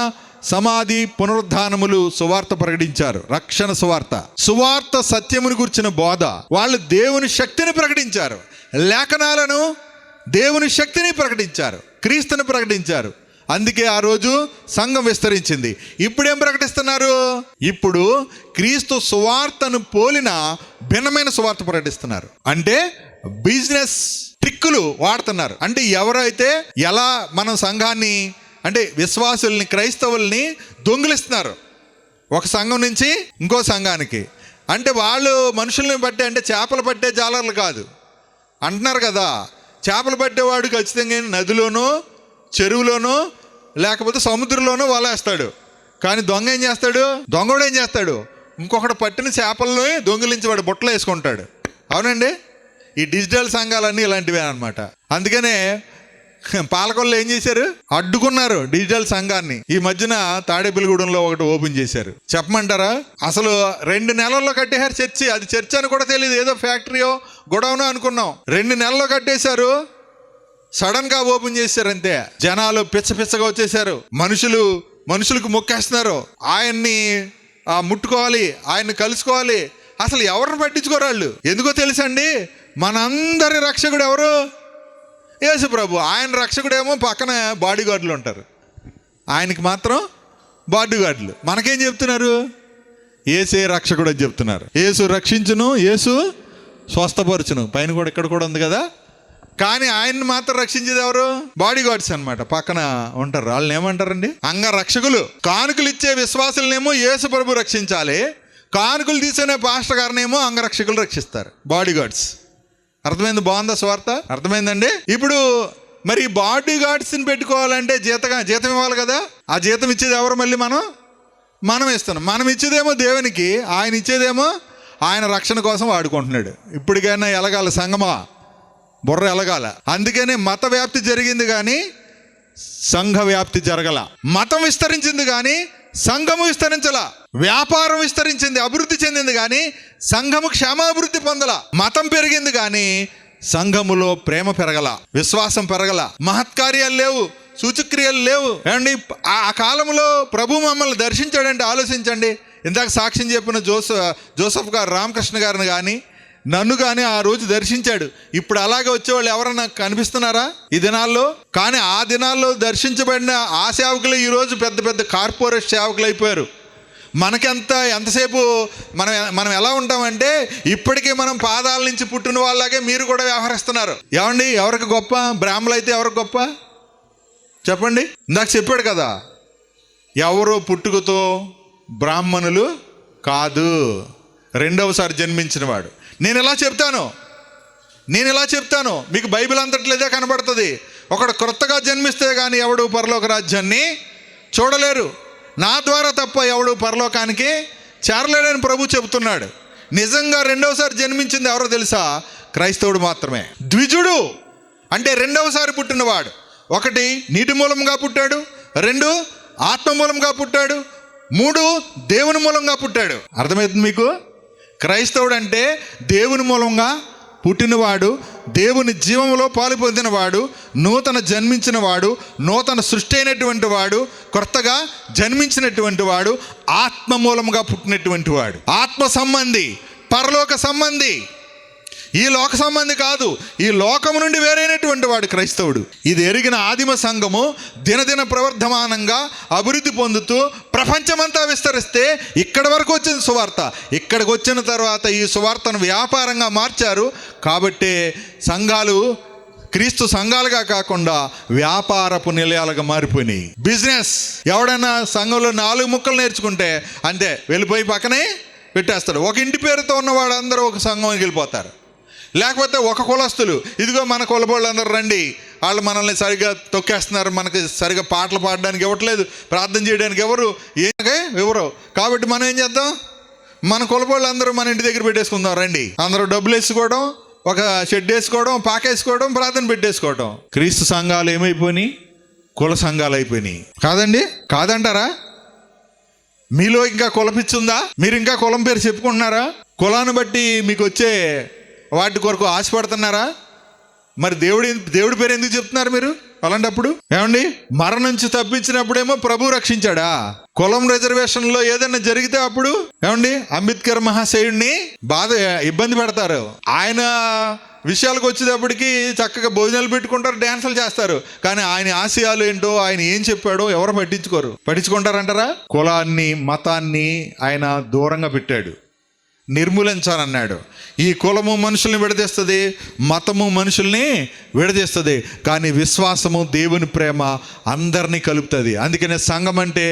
సమాధి, పునరుద్ధానములు సువార్త ప్రకటించారు. రక్షణ సువార్త సత్యముని గురించిన బోధ. వాళ్ళు దేవుని శక్తిని ప్రకటించారు, లేఖనాలను, దేవుని శక్తిని ప్రకటించారు, క్రీస్తుని ప్రకటించారు. అందుకే ఆ రోజు సంఘం విస్తరించింది. ఇప్పుడేం ప్రకటిస్తున్నారు? ఇప్పుడు క్రీస్తు సువార్తను పోలిన భిన్నమైన సువార్త ప్రకటిస్తున్నారు. అంటే బిజినెస్ ట్రిక్కులు వాడుతున్నారు. అంటే ఎవరైతే ఎలా మనం సంఘాన్ని, అంటే విశ్వాసుల్ని, క్రైస్తవుల్ని దొంగిలిస్తున్నారు ఒక సంఘం నుంచి ఇంకో సంఘానికి, అంటే వాళ్ళు మనుషుల్ని బట్టి, అంటే చేపలు పట్టే జాలర్లు కాదు అంటున్నారు కదా. చేపలు పట్టేవాడు ఖచ్చితంగా నదిలోనో చెరువులోనో లేకపోతే సముద్రంలోనో వలేస్తాడు. కానీ దొంగ ఏం చేస్తాడు? దొంగడు ఏం చేస్తాడు? ఇంకొకటి పట్టిన చేపల్లో దొంగిలించి వాడు బుట్టలో వేసుకుంటాడు. అవునండి, ఈ డిజిటల్ సంఘాలన్నీ ఇలాంటివే అనమాట. అందుకనే పాలకొల్లు ఏం చేశారు? అడ్డుకున్నారు డిజిటల్ సంఘాన్ని. ఈ మధ్యన తాడేపల్లిగూడెంలో ఒకటి ఓపెన్ చేశారు. చెప్పమంటారా? అసలు 2 నెలల్లో కట్టేశారు చర్చి. అది చర్చి అని కూడా తెలియదు, ఏదో ఫ్యాక్టరీయో గొడవనో అనుకున్నాం. 2 నెలల్లో కట్టేశారు, సడన్ గా ఓపెన్ చేశారు అంతే. జనాలు పిచ్చగా వచ్చేసారు. మనుషులకు మొక్కేస్తున్నారు. ఆయన్ని ముట్టుకోవాలి, ఆయన్ని కలుసుకోవాలి. అసలు ఎవరిని పట్టించుకోరు వాళ్ళు. ఎందుకో తెలుసండి, మనందరి రక్షకుడు ఎవరు? యేసు ప్రభు. ఆయన రక్షకుడేమో పక్కన బాడీ గార్డులు ఉంటారు, ఆయనకి మాత్రం బాడీ గార్డులు. మనకేం చెప్తున్నారు? యేసే రక్షకుడు అని చెప్తున్నారు. యేసు రక్షించును, యేసు స్వస్థపరచును, పైన కూడా ఇక్కడ కూడా ఉంది కదా. కానీ ఆయన్ని మాత్రం రక్షించేది ఎవరు? బాడీ గార్డ్స్ అనమాట, పక్కన ఉంటారు. వాళ్ళని ఏమంటారండి? అంగరక్షకులు. కానుకలు ఇచ్చే విశ్వాసులనేమో యేసు ప్రభు రక్షించాలి, కానుకలు తీసుకునే పాస్టర్ గారినేమో అంగరక్షకులు రక్షిస్తారు, బాడీ గార్డ్స్. అర్థమైంది? బాగుందా స్వార్థ? అర్థమైందండి. ఇప్పుడు మరి బాడీ గార్డ్స్ని పెట్టుకోవాలంటే జీతం ఇవ్వాలి కదా. ఆ జీతం ఇచ్చేది ఎవరు? మళ్ళీ మనం ఇస్తున్నాం. మనం ఇచ్చేదేమో దేవునికి, ఆయన ఇచ్చేదేమో ఆయన రక్షణ కోసం వాడుకుంటున్నాడు. ఇప్పటికైనా ఎలగాల సంగమా, బుర్ర ఎలగాల. అందుకనే మత వ్యాప్తి జరిగింది కానీ సంఘ వ్యాప్తి జరగల. మతం విస్తరించింది కానీ సంఘము విస్తరించల. వ్యాపారం విస్తరించింది, అభివృద్ధి చెందింది కానీ సంఘము క్షేమాభివృద్ధి పొందల. మతం పెరిగింది కానీ సంఘములో ప్రేమ పెరగల, విశ్వాసం పెరగల, మహత్కార్యాలు లేవు, సూచక్రియలు లేవు. ఏమండి, ఆ కాలంలో ప్రభు మమ్మల్ని దర్శించాడంటే ఆలోచించండి. ఇందాక సాక్ష్యం చెప్పిన జోసఫ్ గారు, రామకృష్ణ గారిని కానీ నన్ను కానీ ఆ రోజు దర్శించాడు. ఇప్పుడు అలాగే వచ్చేవాళ్ళు ఎవరన్నా కనిపిస్తున్నారా ఈ దినాల్లో? కానీ ఆ దినాల్లో దర్శించబడిన ఆ సేవకులు ఈరోజు పెద్ద పెద్ద కార్పొరేట్ సేవకులు అయిపోయారు. ఎంతసేపు మనం ఎలా ఉంటామంటే ఇప్పటికీ మనం పాదాల నుంచి పుట్టిన వాళ్ళలాగే మీరు కూడా వ్యవహరిస్తున్నారు. ఏమండి, ఎవరికి గొప్ప? బ్రాహ్మణులు అయితే ఎవరికి గొప్ప చెప్పండి? ఇందాక చెప్పాడు కదా, ఎవరు పుట్టుకతో బ్రాహ్మణులు కాదు, రెండవసారి జన్మించిన వాడు. నేను ఇలా చెప్తాను, మీకు బైబిల్ అంతట్లేదే కనబడుతుంది. ఒకడు క్రొత్తగా జన్మిస్తే కానీ ఎవడు పరలోక రాజ్యాన్ని చూడలేరు, నా ద్వారా తప్ప ఎవడు పరలోకానికి చేరలేడని ప్రభు చెబుతున్నాడు. నిజంగా రెండవసారి జన్మించింది ఎవరో తెలుసా? క్రైస్తవుడు మాత్రమే. ద్విజుడు అంటే రెండవసారి పుట్టినవాడు. 1 నీటి మూలంగా పుట్టాడు, 2 ఆత్మ మూలంగా పుట్టాడు, 3 దేవుని మూలంగా పుట్టాడు. అర్థమవుతుంది మీకు? క్రైస్తవుడు అంటే దేవుని మూలంగా పుట్టినవాడు, దేవుని జీవంలో పాలు పొందినవాడు, నూతన జన్మించిన వాడు, నూతన సృష్టి అయినటువంటి వాడు, కొత్తగా జన్మించినటువంటి వాడు, ఆత్మ మూలంగా పుట్టినటువంటి వాడు. ఆత్మ సంబంధి, పరలోక సంబంధి, ఈ లోక సంబంధి కాదు. ఈ లోకము నుండి వేరైనటువంటి వాడు క్రైస్తవుడు. ఇది ఎరిగిన ఆదిమ సంఘము దినదిన ప్రవర్ధమానంగా అభివృద్ధి పొందుతూ ప్రపంచమంతా విస్తరిస్తే ఇక్కడి వరకు వచ్చింది సువార్త. ఇక్కడికి వచ్చిన తర్వాత ఈ సువార్తను వ్యాపారంగా మార్చారు. కాబట్టే సంఘాలు క్రీస్తు సంఘాలుగా కాకుండా వ్యాపారపు నిలయాలుగా మారిపోయినాయి. బిజినెస్. ఎవడైనా సంఘంలో 4 ముక్కలు నేర్చుకుంటే అంతే, వెళ్ళిపోయి పక్కనే పెట్టేస్తాడు. ఒక ఇంటి పేరుతో ఉన్నవాడు అందరూ ఒక సంఘంకి వెళ్ళిపోతారు. లేకపోతే ఒక కులస్తులు, ఇదిగో మన కులబోళ్ళు అందరూ రండి, వాళ్ళు మనల్ని సరిగా తొక్కేస్తున్నారు, మనకి సరిగా పాటలు పాడడానికి ఇవ్వట్లేదు, ప్రార్థన చేయడానికి ఎవరు కాబట్టి మనం ఏం చేద్దాం? మన కులబోళ్ళు అందరూ మన ఇంటి దగ్గర పెట్టేసుకుందాం రండి. అందరూ డబ్బులు వేసుకోవడం, ఒక షెడ్ వేసుకోవడం, పాకేసుకోవడం, ప్రార్థన పెట్టేసుకోవడం. క్రీస్తు సంఘాలు ఏమైపోయినాయి? కుల సంఘాలు అయిపోయినాయి. కాదంటారా? మీలో ఇంకా కులపిచ్చుందా? మీరు ఇంకా కులం పేరు చెప్పుకుంటున్నారా? కులాన్ని బట్టి మీకు వచ్చే వాటి కొరకు ఆశపడుతున్నారా? మరి దేవుడి పేరు ఎందుకు చెప్తున్నారు మీరు అలాంటప్పుడు? ఏమండి, మరణం నుంచి తప్పించినప్పుడేమో ప్రభు రక్షించాడా? కులం రిజర్వేషన్లో ఏదైనా జరిగితే అప్పుడు ఏమండి అంబేద్కర్ మహాశయుడిని ఇబ్బంది పెడతారు. ఆయన విషయాలకు వచ్చేటప్పటికి చక్కగా భోజనాలు పెట్టుకుంటారు, డ్యాన్సులు చేస్తారు. కానీ ఆయన ఆశయాలు ఏంటో, ఆయన ఏం చెప్పాడో ఎవరు పట్టించుకుంటారంటారా? కులాన్ని, మతాన్ని ఆయన దూరంగా పెట్టాడు, నిర్మూలించాలన్నాడు. ఈ కులము మనుషుల్ని విడదీస్తుంది, మతము మనుషుల్ని విడదీస్తుంది, కానీ విశ్వాసము, దేవుని ప్రేమ అందరినీ కలుపుతుంది. అందుకనే సంఘం అంటే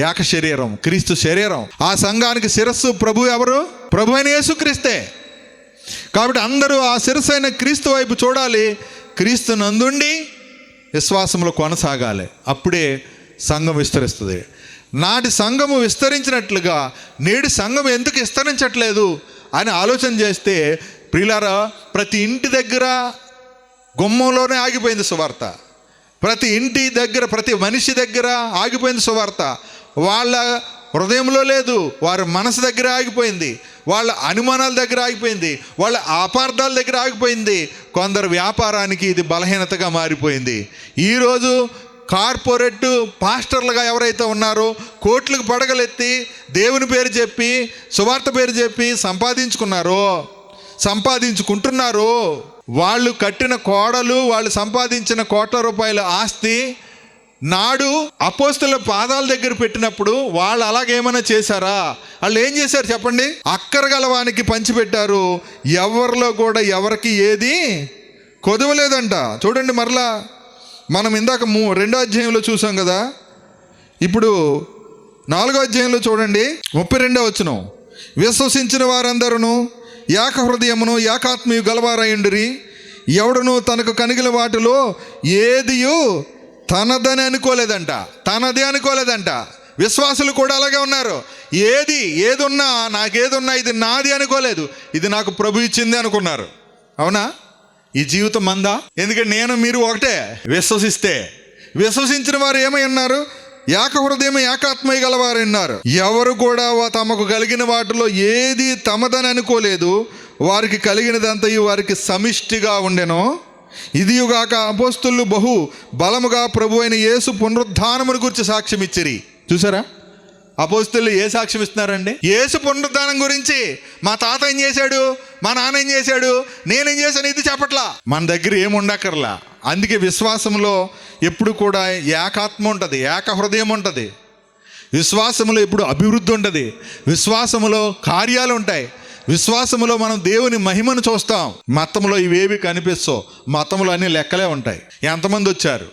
ఏక శరీరం, క్రీస్తు శరీరం. ఆ సంఘానికి శిరస్సు ప్రభు ఎవరు? ప్రభు అయిన యేసుక్రీస్తే. కాబట్టి అందరూ ఆ శిరస్సు అయిన క్రీస్తు వైపు చూడాలి, క్రీస్తు నందుండి విశ్వాసంలో కొనసాగాలి. అప్పుడే సంఘం విస్తరిస్తుంది. నాటి సంఘము విస్తరించినట్లుగా నేటి సంఘం ఎందుకు విస్తరించట్లేదు అని ఆలోచన చేస్తే ప్రియులారా, ప్రతి ఇంటి దగ్గర గుమ్మంలోనే ఆగిపోయింది సువార్త. ప్రతి ఇంటి దగ్గర, ప్రతి మనిషి దగ్గర ఆగిపోయింది సువార్త. వాళ్ళ హృదయంలో లేదు, వారి మనసు దగ్గర ఆగిపోయింది, వాళ్ళ అనుమానాల దగ్గర ఆగిపోయింది, వాళ్ళ అపార్థాల దగ్గర ఆగిపోయింది. కొందరు వ్యాపారానికి ఇది బలహీనతగా మారిపోయింది. ఈరోజు కార్పొరేట్ పాస్టర్లుగా ఎవరైతే ఉన్నారో కోట్లకు పడగలెత్తి దేవుని పేరు చెప్పి సువార్త పేరు చెప్పి సంపాదించుకుంటున్నారో, వాళ్ళు కట్టిన కోడలు, వాళ్ళు సంపాదించిన కోట్ల రూపాయల ఆస్తి నాడు అపోస్తలుల పాదాల దగ్గర పెట్టినప్పుడు వాళ్ళు అలాగేమైనా చేశారా? వాళ్ళు ఏం చేశారు చెప్పండి? అక్కరగలవానికి పంచిపెట్టారు, ఎవరిలో కూడా ఎవరికి ఏది కొదవలేదంట. చూడండి, మరలా మనం ఇందాక 2వ అధ్యాయంలో చూసాం కదా, ఇప్పుడు 4వ అధ్యాయంలో చూడండి 32వ వచనం. విశ్వసించిన వారందరూ ఏక హృదయమును ఏకాత్మీయు గలవారయుండిరి, ఎవడును తనకు కనిగిన వాటిలో ఏదియు తనదే అనుకోలేదంట. విశ్వాసులు కూడా అలాగే ఉన్నారు. ఏదున్నా నాకేదున్నా ఇది నాది అనుకోలేదు, ఇది నాకు ప్రభు ఇచ్చింది అనుకున్నారు. అవునా? ఈ జీవితం మందా? ఎందుకంటే నేను మీరు ఒకటే. విశ్వసించిన వారు ఏమై ఉన్నారు? ఏక హృదయం ఏకాత్మయ్య గలవారు ఉన్నారు. ఎవరు కూడా తమకు కలిగిన వాటిలో ఏది తమదని అనుకోలేదు, వారికి కలిగినదంతయు వారికి సమిష్టిగా ఉండెను. ఇదియుగాక అపోస్తలులు బహు బలముగా ప్రభు అయిన యేసు పునరుద్ధానమును గురించి సాక్ష్యం ఇచ్చిరి. చూసారా, అపోస్తలులు ఏ సాక్ష్యం ఇస్తున్నారండి? యేసు పునరుద్ధానం గురించి. మా తాత ఏం చేశాడు, మా నాన్న ఏం చేశాడు, నేనేం చేశాను ఇది చెప్పట్లా. మన దగ్గర ఏముండక్కర్లా. అందుకే విశ్వాసంలో ఎప్పుడు కూడా ఏకాత్మ ఉంటుంది, ఏక హృదయం ఉంటుంది. విశ్వాసంలో ఎప్పుడు అభివృద్ధి ఉంటుంది, విశ్వాసంలో కార్యాలు ఉంటాయి, విశ్వాసంలో మనం దేవుని మహిమను చూస్తాం. మతంలో ఇవేవి కనిపిస్తావు, మతంలో అన్ని లెక్కలే ఉంటాయి. ఎంతమంది వచ్చారు,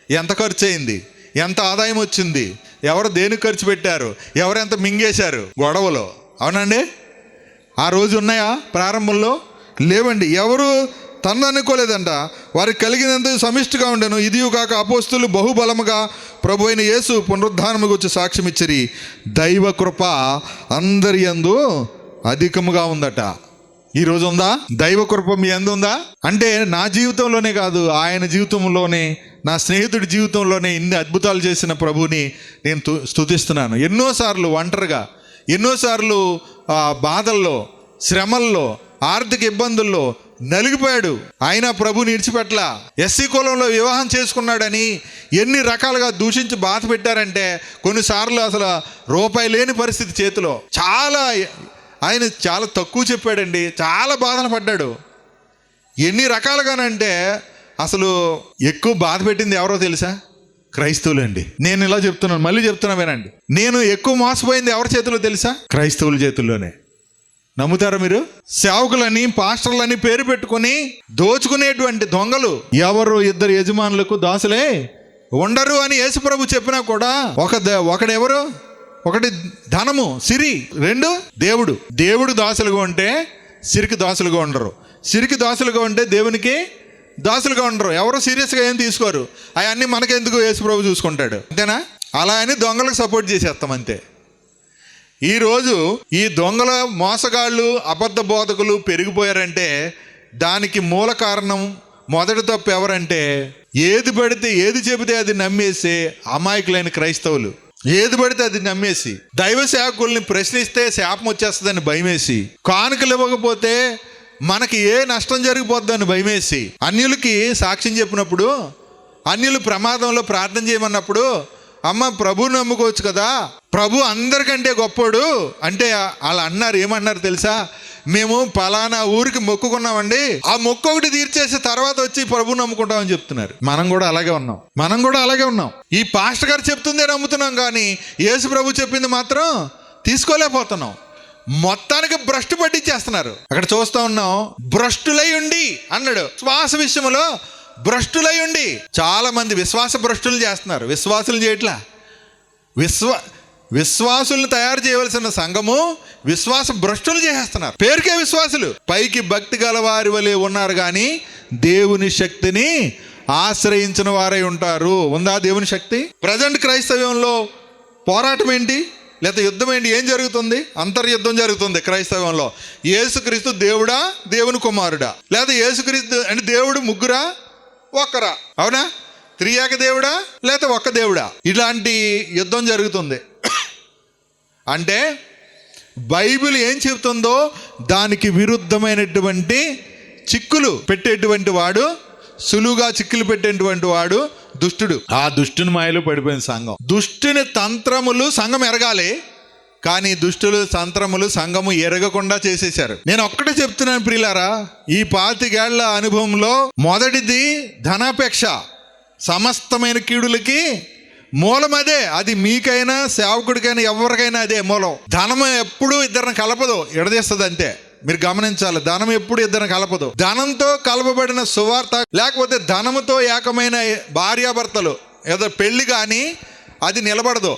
ఎంత ఖర్చు అయింది, ఎంత ఆదాయం వచ్చింది, ఎవరు దేనికి ఖర్చు పెట్టారు, ఎవరెంత మింగేశారు గొడవలో. అవునండి? ఆ రోజు ఉన్నాయా? ప్రారంభంలో లేవండి. ఎవరు తను అనుకోలేదంట, వారికి కలిగినంత సమిష్టిగా ఉండెను. ఇదియుగాక అపోస్తలులు బహుబలముగా ప్రభు అయిన యేసు పునరుద్ధానము గురించి సాక్ష్యం ఇచ్చిరి. దైవ కృప అందరి యందు అధికముగా ఉందట. ఈరోజు ఉందా దైవ కృప మీ యందు? ఉందా అంటే నా జీవితంలోనే కాదు, ఆయన జీవితంలోనే, నా స్నేహితుడి జీవితంలోనే ఇన్ని అద్భుతాలు చేసిన ప్రభుని నేను స్తుతిస్తున్నాను. ఎన్నోసార్లు ఒంటరిగా, ఎన్నోసార్లు బాధల్లో, శ్రమల్లో, ఆర్థిక ఇబ్బందుల్లో నలిగిపోయాడు. ఆయన ప్రభుని విడిచిపెట్టలా. ఎస్సీ కులంలో వివాహం చేసుకున్నాడని ఎన్ని రకాలుగా దూషించి బాధ పెట్టారంటే, కొన్నిసార్లు అసలు రూపాయి లేని పరిస్థితి చేతిలో. ఆయన చాలా తక్కువ చెప్పాడండి, చాలా బాధలు పడ్డాడు. ఎన్ని రకాలుగానంటే అసలు ఎక్కువ బాధ పెట్టింది ఎవరో తెలుసా? క్రైస్తవులండి. నేను ఇలా చెప్తున్నాను, మళ్ళీ చెప్తున్నా వినండి. నేను ఎక్కువ మోసపోయింది ఎవరి చేతిలో తెలుసా? క్రైస్తవుల చేతుల్లోనే. నమ్ముతారా మీరు? సేవకులని, పాస్టర్లని పేరు పెట్టుకొని దోచుకునేటువంటి దొంగలు ఎవరు? ఇద్దరు యజమానులకు దాసులే ఉండరు అని యేసుప్రభు చెప్పినా కూడా ఒకడెవరు? ఒకటి ధనము, సిరి, 2 దేవుడు దాసులుగా ఉంటే సిరికి దాసులుగా ఉండరు, సిరికి దాసులుగా ఉంటే దేవునికి దాసులుగా ఉండరు. ఎవరు సీరియస్గా ఏం తీసుకోరు. అవన్నీ మనకెందుకు, యేసుప్రభు చూసుకుంటాడు, అంతేనా? అలా అని దొంగలకు సపోర్ట్ చేసేస్తాం అంతే. ఈరోజు ఈ దొంగల, మోసగాళ్ళు, అబద్ధ బోధకులు పెరిగిపోయారంటే దానికి మూల కారణం, మొదటి తప్పు ఎవరంటే ఏది పడితే ఏది చెబితే అది నమ్మేసే అమాయకులైన క్రైస్తవులు. ఏది పడితే అది నమ్మేసి, దైవ సేవకుల్ని ప్రశ్నిస్తే శాపం వచ్చేస్తుందని భయమేసి, కానుకలు ఇవ్వకపోతే మనకి ఏ నష్టం జరిగిపోద్దని భయమేసి, అన్యులకి సాక్ష్యం చెప్పినప్పుడు, అన్యులు ప్రమాదంలో ప్రార్థన చేయమన్నప్పుడు, అమ్మ ప్రభువుని నమ్ముకోవచ్చు కదా, ప్రభు అందరికంటే గొప్పోడు అంటే వాళ్ళు అన్నారు. ఏమన్నారు తెలుసా? మేము పలానా ఊరికి మొక్కుకున్నామండి, ఆ మొక్కు ఒకటి తీర్చేసి తర్వాత వచ్చి ప్రభు నమ్ముకుంటామని చెప్తున్నారు. మనం కూడా అలాగే ఉన్నాం. ఈ పాస్టర్ గారు చెప్తుందే నమ్ముతున్నాం, కానీ యేసు ప్రభు చెప్పింది మాత్రం తీసుకోలేకపోతున్నాం. మొత్తానికి భ్రష్టు పట్టించేస్తున్నారు. అక్కడ చూస్తూ ఉన్నాం, భ్రష్టులై ఉండి అన్నాడు. శ్వాస విషయంలో భ్రష్టులై ఉండి చాలా మంది విశ్వాస భ్రష్టులు చేస్తున్నారు, విశ్వాసులు చేయట్లా. విశ్వాసుల్ని తయారు చేయవలసిన సంఘము విశ్వాస భ్రష్టులు చేసేస్తున్నారు. పేరుకే విశ్వాసులు, పైకి భక్తి గల వారి వలె ఉన్నారు కానీ దేవుని శక్తిని ఆశ్రయించిన వారై ఉంటారు. ఉందా దేవుని శక్తి? ప్రజెంట్ క్రైస్తవ్యంలో పోరాటం ఏంటి, లేకపోతే యుద్ధం ఏంటి? ఏం జరుగుతుంది? అంతర్యుద్ధం జరుగుతుంది క్రైస్తవంలో. యేసుక్రీస్తు దేవుడా, దేవుని కుమారుడా? లేదా యేసుక్రీస్తు అంటే దేవుడు ముగ్గురా, ఒక్కరా? అవునా? త్రియేక దేవుడా, లేకపోతే ఒక్క దేవుడా? ఇలాంటి యుద్ధం జరుగుతుంది. అంటే బైబిల్ ఏం చెబుతుందో దానికి విరుద్ధమైనటువంటి చిక్కులు పెట్టేటువంటి వాడు, సులువుగా చిక్కులు పెట్టేటువంటి వాడు దుష్టుడు. ఆ దుష్టుని మాయలో పడిపోయిన సంఘం. దుష్టుని తంత్రములు సంఘం ఎరగాలి, కానీ దుష్టులు తంత్రములు సంఘము ఎరగకుండా చేసేశారు. నేను ఒక్కటే చెప్తున్నాను ప్రియులారా, ఈ 25 ఏళ్ల అనుభవంలో మొదటిది ధనాపేక్ష. సమస్తమైన కీడులకి మూలం అదే. అది మీకైనా సేవకుడికైనా ఎవరికైనా అదే మూలం. ధనం ఎప్పుడు ఇద్దరిని కలపదు, ఎడదీస్తుంది అంతే. మీరు గమనించాలి, ధనం ఎప్పుడు ఇద్దరిని కలపదు. ధనంతో కలపబడిన సువార్త, లేకపోతే ధనముతో ఏకమైన భార్యాభర్తలు ఏదో పెళ్లి కానీ అది నిలబడదు.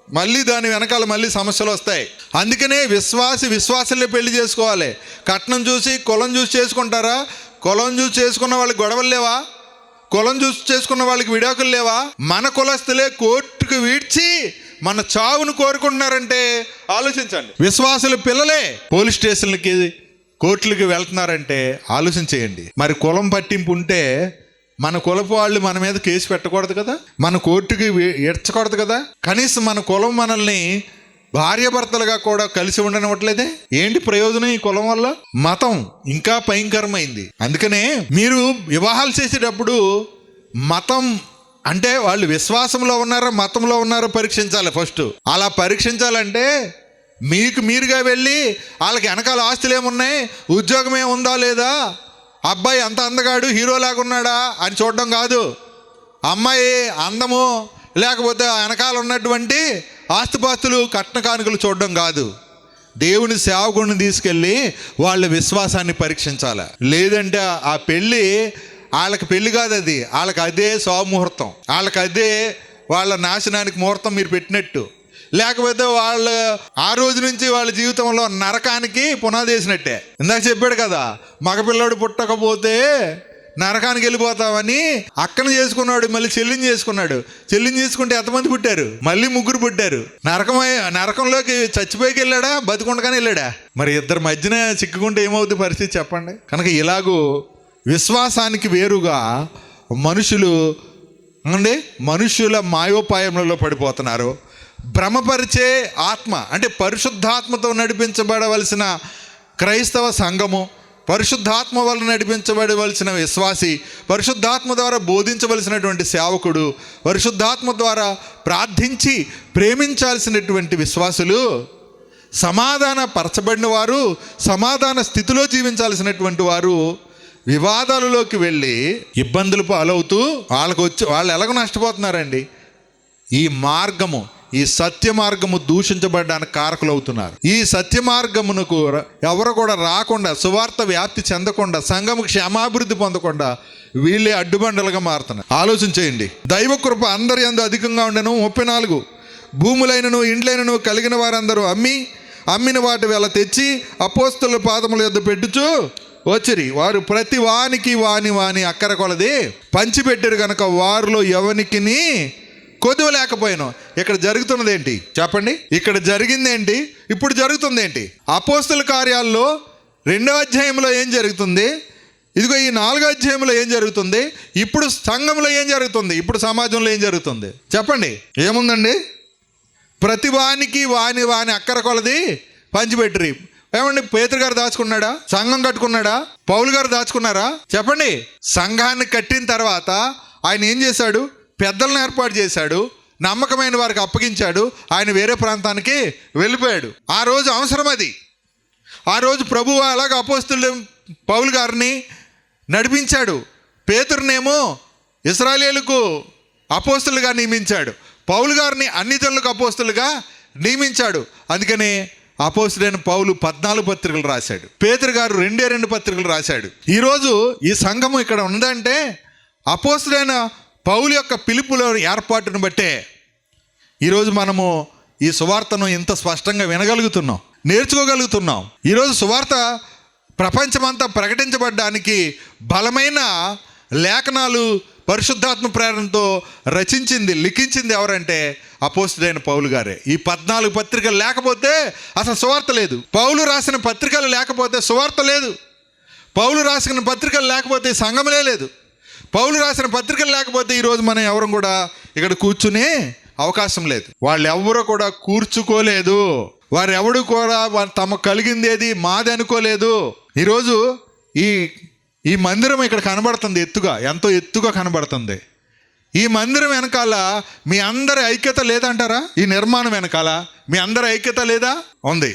మళ్ళీ దాని వెనకాల మళ్ళీ సమస్యలు వస్తాయి. అందుకనే విశ్వాసులే పెళ్లి చేసుకోవాలి. కట్నం చూసి కులం చూసి చేసుకుంటారా? కులం చూసి చేసుకున్న వాళ్ళకి గొడవలు లేవా? కులం చూసి చేసుకున్న వాళ్ళకి విడాకులు లేవా? మన కులస్తులే కోర్టుకు వీడ్చి మన చావును కోరుకుంటున్నారంటే ఆలోచించండి. విశ్వాసుల పిల్లలే పోలీస్ స్టేషన్లకి కోర్టులకి వెళ్తున్నారంటే ఆలోచించేయండి. మరి కులం పట్టింపు ఉంటే మన కులపు వాళ్ళు మన మీద కేసు పెట్టకూడదు కదా, మన కోర్టుకి ఎడ్చకూడదు కదా. కనీసం మన కులం మనల్ని భార్యాభర్తలుగా కూడా కలిసి ఉండనివ్వట్లేదే. ఏంటి ప్రయోజనం ఈ కులం వల్ల? మతం ఇంకా భయంకరమైంది. అందుకనే మీరు వివాహాలు చేసేటప్పుడు మతం అంటే వాళ్ళు విశ్వాసంలో ఉన్నారో మతంలో ఉన్నారో పరీక్షించాలి ఫస్ట్. అలా పరీక్షించాలంటే మీకు మీరుగా వెళ్ళి వాళ్ళకి వెనకాల ఆస్తులు ఏమున్నాయి, ఉద్యోగం ఏముందా లేదా, అబ్బాయి అంత అందగాడు హీరోలాగా ఉన్నాడా అని చూడడం కాదు. అమ్మాయి అందము లేకపోతే వెనకాల ఉన్నటువంటి ఆస్తుపాస్తులు కట్న కానుకలు చూడడం కాదు. దేవుని సేవకుడిని తీసుకెళ్ళి వాళ్ళ విశ్వాసాన్ని పరీక్షించాలి. లేదంటే ఆ పెళ్ళి వాళ్ళకి పెళ్ళి కాదు, అది వాళ్ళకి అదే శుభముహూర్తం, వాళ్ళకి అదే వాళ్ళ నాశనానికి ముహూర్తం మీరు పెట్టినట్టు. లేకపోతే వాళ్ళు ఆ రోజు నుంచి వాళ్ళ జీవితంలో నరకానికి పునాది వేసినట్టే. ఇందాక చెప్పాడు కదా, మగపిల్లాడు పుట్టకపోతే నరకానికి వెళ్ళిపోతామని. అక్కను చేసుకున్నాడు, మళ్ళీ చెల్లిని చేసుకున్నాడు. చెల్లిని చేసుకుంటే ఎంతమంది పుట్టారు? మళ్ళీ 3 పుట్టారు. నరకంలోకి చచ్చిపోయికి వెళ్ళాడా, బతికుండగానే వెళ్ళాడా? మరి ఇద్దరు మధ్యన చిక్కుకుంటే ఏమవుతుంది పరిస్థితి చెప్పండి. కనుక ఇలాగూ విశ్వాసానికి వేరుగా మనుషుల మాయోపాయములలో పడిపోతున్నారు. భ్రమపరిచే ఆత్మ అంటే పరిశుద్ధాత్మతో నడిపించబడవలసిన క్రైస్తవ సంఘము, పరిశుద్ధాత్మ వల్ల నడిపించబడవలసిన విశ్వాసి, పరిశుద్ధాత్మ ద్వారా బోధించవలసినటువంటి సేవకుడు, పరిశుద్ధాత్మ ద్వారా ప్రార్థించి ప్రేమించాల్సినటువంటి విశ్వాసులు, సమాధాన పరచబడిన వారు, సమాధాన స్థితిలో జీవించాల్సినటువంటి వారు వివాదాలలోకి వెళ్ళి ఇబ్బందులు పాలవుతూ వాళ్ళు ఎలాగో నష్టపోతున్నారండి. ఈ సత్య మార్గము దూషించబడడానికి కారకులు అవుతున్నారు. ఈ సత్య మార్గమునకు ఎవరు కూడా రాకుండా, సువార్త వ్యాప్తి చెందకుండా, సంఘము క్షేమాభివృద్ధి పొందకుండా వీళ్ళే అడ్డుబండలుగా మారుతున్నారు. ఆలోచన చేయండి. దైవ కృప అందరి యందు అధికంగా ఉండెను. 34 భూములైనను ఇండ్లైనను కలిగిన వారందరూ అమ్మిన వాటి వేళ తెచ్చి అపోస్తలుల పాదముల యొద్ద పెట్టుచు వచ్చిరి. వారు ప్రతి వానికి వాని అక్కర కొలది పంచిపెట్టారు కనుక వారిలో ఎవనికిని కొదువ లేకపోయాను. ఇక్కడ జరుగుతున్నది ఏంటి చెప్పండి? ఇక్కడ జరిగింది ఏంటి? ఇప్పుడు జరుగుతుంది ఏంటి? అపోస్తల కార్యాల్లో 2వ అధ్యాయంలో ఏం జరుగుతుంది? ఇదిగో ఈ 4వ అధ్యాయంలో ఏం జరుగుతుంది? ఇప్పుడు సంఘంలో ఏం జరుగుతుంది? ఇప్పుడు సమాజంలో ఏం జరుగుతుంది చెప్పండి? ఏముందండి? ప్రతి వానికి వాని అక్కర కొలది పంచిపెట్టిరి. ఏమండి, పేతురు గారు దాచుకున్నాడా? సంఘం కట్టుకున్నాడా? పౌలు గారు దాచుకున్నారా? చెప్పండి. సంఘాన్ని కట్టిన తర్వాత ఆయన ఏం చేశాడు? పెద్దలను ఏర్పాటు చేశాడు, నమ్మకమైన వారికి అప్పగించాడు. ఆయన వేరే ప్రాంతానికి వెళ్ళిపోయాడు. ఆ రోజు అవసరం అది. ఆ రోజు ప్రభువు అలాగ అపోస్తలుడు పౌలు గారిని నడిపించాడు. పేతురునేమో ఇశ్రాయేలుకు అపోస్తలుగా నియమించాడు. పౌలు గారిని అన్ని జనులకు అపోస్తలుగా నియమించాడు. అందుకని అపోస్తలుడైన పౌలు 14 పత్రికలు రాశాడు. పేతురు గారు 2 పత్రికలు రాశాడు. ఈరోజు ఈ సంఘము ఇక్కడ ఉందంటే అపోస్తలుడైన పౌలు యొక్క పిలుపులో ఏర్పాటును బట్టే ఈరోజు మనము ఈ సువార్తను ఇంత స్పష్టంగా వినగలుగుతున్నాం, నేర్చుకోగలుగుతున్నాం. ఈరోజు సువార్త ప్రపంచమంతా ప్రకటించబడ్డానికి బలమైన లేఖనాలు పరిశుద్ధాత్మ ప్రేరణతో లిఖించింది ఎవరంటే అపోస్తలుడైన పౌలు గారే. ఈ 14 పత్రికలు లేకపోతే అసలు సువార్త లేదు. పౌలు రాసిన పత్రికలు లేకపోతే సువార్త లేదు. పౌలు రాసిన పత్రికలు లేకపోతే సంఘములే లేదు. పౌలు రాసిన పత్రికలు లేకపోతే ఈరోజు మనం ఎవరు కూడా ఇక్కడ కూర్చునే అవకాశం లేదు. వాళ్ళు ఎవరు కూడా కూర్చుకోలేదు. వారు ఎవడు కూడా తమకు కలిగింది ఏది మాది అనుకోలేదు. ఈరోజు ఈ మందిరం ఇక్కడ కనబడుతుంది, ఎంతో ఎత్తుగా కనబడుతుంది. ఈ మందిరం వెనకాల మీ అందరి ఐక్యత లేదంటారా? ఈ నిర్మాణం వెనకాల మీ అందరి ఐక్యత లేదా? ఉంది.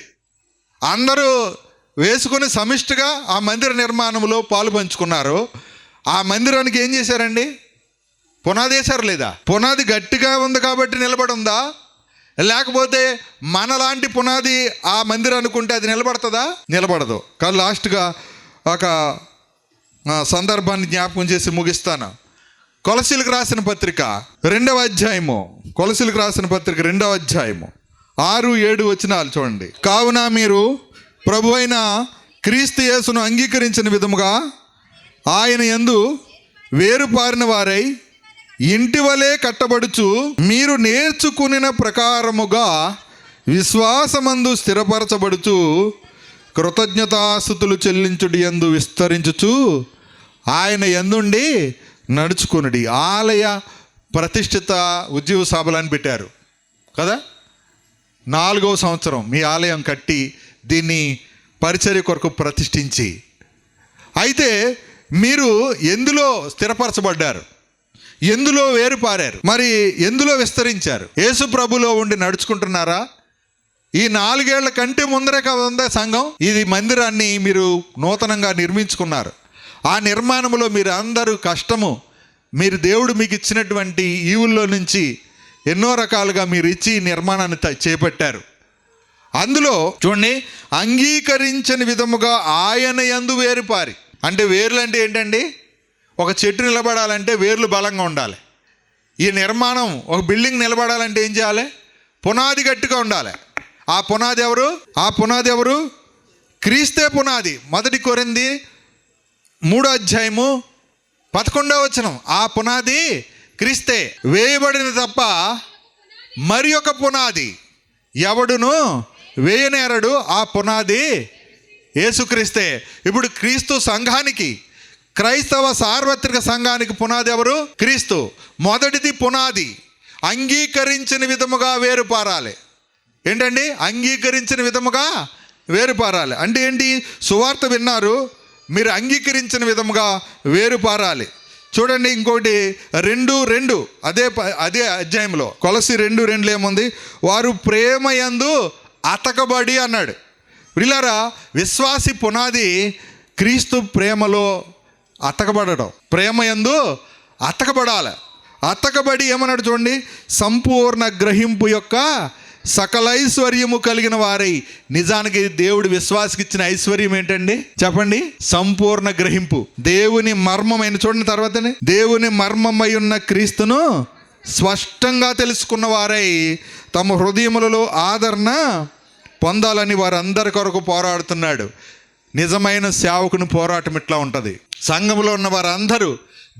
అందరూ వేసుకుని సమిష్టిగా ఆ మందిర నిర్మాణంలో పాలు పంచుకున్నారు. ఆ మందిరానికి ఏం చేశారండి? పునాది వేశారు లేదా? పునాది గట్టిగా ఉంది కాబట్టి నిలబడి ఉందా? లేకపోతే మనలాంటి పునాది ఆ మందిరం అనుకుంటే అది నిలబడుతుందా? నిలబడదు. కానీ లాస్ట్గా ఒక సందర్భాన్ని జ్ఞాపకం చేసి ముగిస్తాను. కొలసీలకు రాసిన పత్రిక 2వ అధ్యాయము, కొలసీలకు రాసిన పత్రిక 2వ అధ్యాయము 6-7 వచనాలు చూడండి. కావున మీరు ప్రభు అయిన క్రీస్తు యేసును అంగీకరించిన విధముగా ఆయన యందు వేరుపారిన వారై ఇంటి వలె కట్టబడుచు మీరు నేర్చుకునిన ప్రకారముగా విశ్వాసమందు స్థిరపరచబడుచు కృతజ్ఞతాస్తుతులు చెల్లించుడి యందు విస్తరించుచు ఆయన యందుండి నడుచుకునుడి. ఆలయ ప్రతిష్ఠిత ఉద్యోగ సభలని పెట్టారు కదా. 4వ సంవత్సరం మీ ఆలయం కట్టి దీన్ని పరిచర్య కొరకు ప్రతిష్ఠించి, అయితే మీరు ఎందులో స్థిరపరచబడ్డారు? ఎందులో వేరుపారారు? మరి ఎందులో విస్తరించారు? యేసు ప్రభులో ఉండి నడుచుకుంటున్నారా? ఈ 4 ఏళ్ల కంటే ముందరే కదా సంఘం. ఇది మందిరాన్ని మీరు నూతనంగా నిర్మించుకున్నారు. ఆ నిర్మాణంలో మీరు అందరూ కష్టము, మీరు దేవుడు మీకు ఇచ్చినటువంటి ఈవుల్లో నుంచి ఎన్నో రకాలుగా మీరు ఇచ్చి నిర్మాణాన్ని చేపట్టారు. అందులో చూడండి, అంగీకరించని విధముగా ఆయన యందు వేరుపారి. అంటే వేర్లు అంటే ఏంటండి? ఒక చెట్టు నిలబడాలంటే వేర్లు బలంగా ఉండాలి. ఈ నిర్మాణం ఒక బిల్డింగ్ నిలబడాలంటే ఏం చేయాలి? పునాది గట్టిగా ఉండాలి. ఆ పునాది ఎవరు? క్రీస్తే పునాది. 1 కొరింథీ 3వ అధ్యాయము 11వ వచనం. ఆ పునాది క్రీస్తే. వేయబడిన తప్ప మరి ఒక పునాది ఎవడును వేయనేరడు. ఆ పునాది యేసుక్రీస్తే. ఇప్పుడు క్రీస్తు సంఘానికి, క్రైస్తవ సార్వత్రిక సంఘానికి పునాది ఎవరు? క్రీస్తు. మొదటిది పునాది అంగీకరించిన విధముగా వేరుపారాలి. ఏంటండి? అంగీకరించిన విధముగా వేరుపారాలి అంటే ఏంటి? సువార్త విన్నారు, మీరు అంగీకరించిన విధముగా వేరుపారాలి. చూడండి ఇంకోటి 2:2 అదే అధ్యాయంలో కొలసి 2:2 ఏముంది? వారు ప్రేమ యందు అతకబడి అన్నాడు. ప్రియులారా, విశ్వాసి పునాది క్రీస్తు ప్రేమలో అతకబడడం. ప్రేమ యందు అతకబడాలి. అతకబడి ఏమన్నాడు చూడండి, సంపూర్ణ గ్రహింపు యొక్క సకలైశ్వర్యము కలిగిన వారై. నిజానికి దేవుడు విశ్వాసకి ఇచ్చిన ఐశ్వర్యం ఏంటండి చెప్పండి? సంపూర్ణ గ్రహింపు. దేవుని మర్మమైన, చూడండి తర్వాతనే, దేవుని మర్మమై ఉన్న క్రీస్తును స్పష్టంగా తెలుసుకున్న వారై తమ హృదయములలో ఆదరణ పొందాలని వారందరి కొరకు పోరాడుతున్నాడు. నిజమైన సేవకుని పోరాటం ఇట్లా ఉంటుంది. సంఘంలో ఉన్న వారందరూ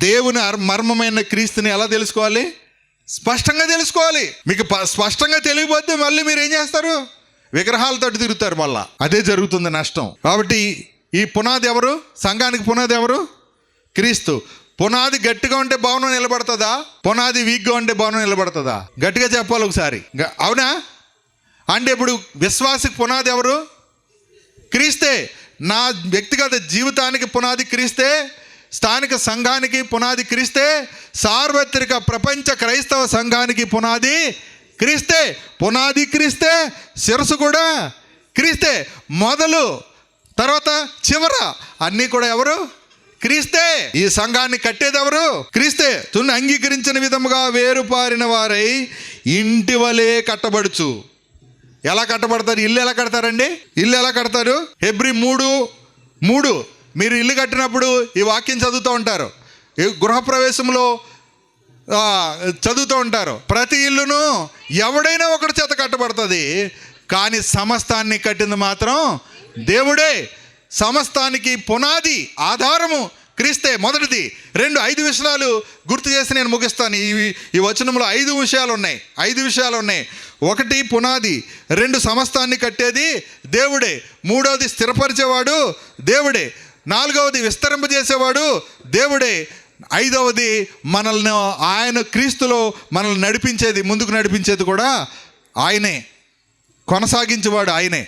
దేవుని మర్మమైన క్రీస్తుని ఎలా తెలుసుకోవాలి? స్పష్టంగా తెలుసుకోవాలి. మీకు స్పష్టంగా తెలియకపోతే మళ్ళీ మీరు ఏం చేస్తారు? విగ్రహాలతో తిరుగుతారు. మళ్ళా అదే జరుగుతుంది, నష్టం. కాబట్టి ఈ పునాది ఎవరు? సంఘానికి పునాది ఎవరు? క్రీస్తు. పునాది గట్టిగా ఉంటే భవనం నిలబడుతుందా? పునాది వీక్గా ఉంటే భవనం నిలబడుతుందా? గట్టిగా చెప్పాలి ఒకసారి. అవునా? అంటే ఇప్పుడు విశ్వాసికి పునాది ఎవరు? క్రీస్తే. నా వ్యక్తిగత జీవితానికి పునాది క్రీస్తే, స్థానిక సంఘానికి పునాది క్రీస్తే, సార్వత్రిక ప్రపంచ క్రైస్తవ సంఘానికి పునాది క్రీస్తే. పునాది క్రీస్తే, శిరస్సు కూడా క్రీస్తే. మొదలు, తర్వాత చివర అన్నీ కూడా ఎవరు? క్రీస్తే. ఈ సంఘాన్ని కట్టేది ఎవరు? క్రీస్తే. తుని అంగీకరించిన విధముగా వేరుపారిన వారై ఇంటి వలె కట్టబడుచు. ఎలా కట్టబడతారు? ఇల్లు ఎలా కడతారండి? ఇల్లు ఎలా కడతారు? హెబ్రీ 3:3. మీరు ఇల్లు కట్టినప్పుడు ఈ వాక్యం చదువుతూ ఉంటారు. గృహప్రవేశంలో చదువుతూ ఉంటారు. ప్రతి ఇల్లును ఎవడైనా ఒకటి చేత కట్టబడుతుంది, కానీ సమస్తాన్ని కట్టింది మాత్రం దేవుడే. సమస్తానికి పునాది ఆధారము క్రీస్తే. మొదటిది. 5 విషయాలు గుర్తు చేసి నేను ముగిస్తాను. ఈ వచనంలో 5 విషయాలు ఉన్నాయి. 5 విషయాలు ఉన్నాయి. 1 పునాది, 2 సమస్తాన్ని కట్టేది దేవుడే, 3వది స్థిరపరిచేవాడు దేవుడే, 4వది విస్తరింపజేసేవాడు దేవుడే, 5వది మనల్ని ఆయన క్రీస్తులో మనల్ని నడిపించేది, ముందుకు నడిపించేది కూడా ఆయనే, కొనసాగించేవాడు ఆయనే.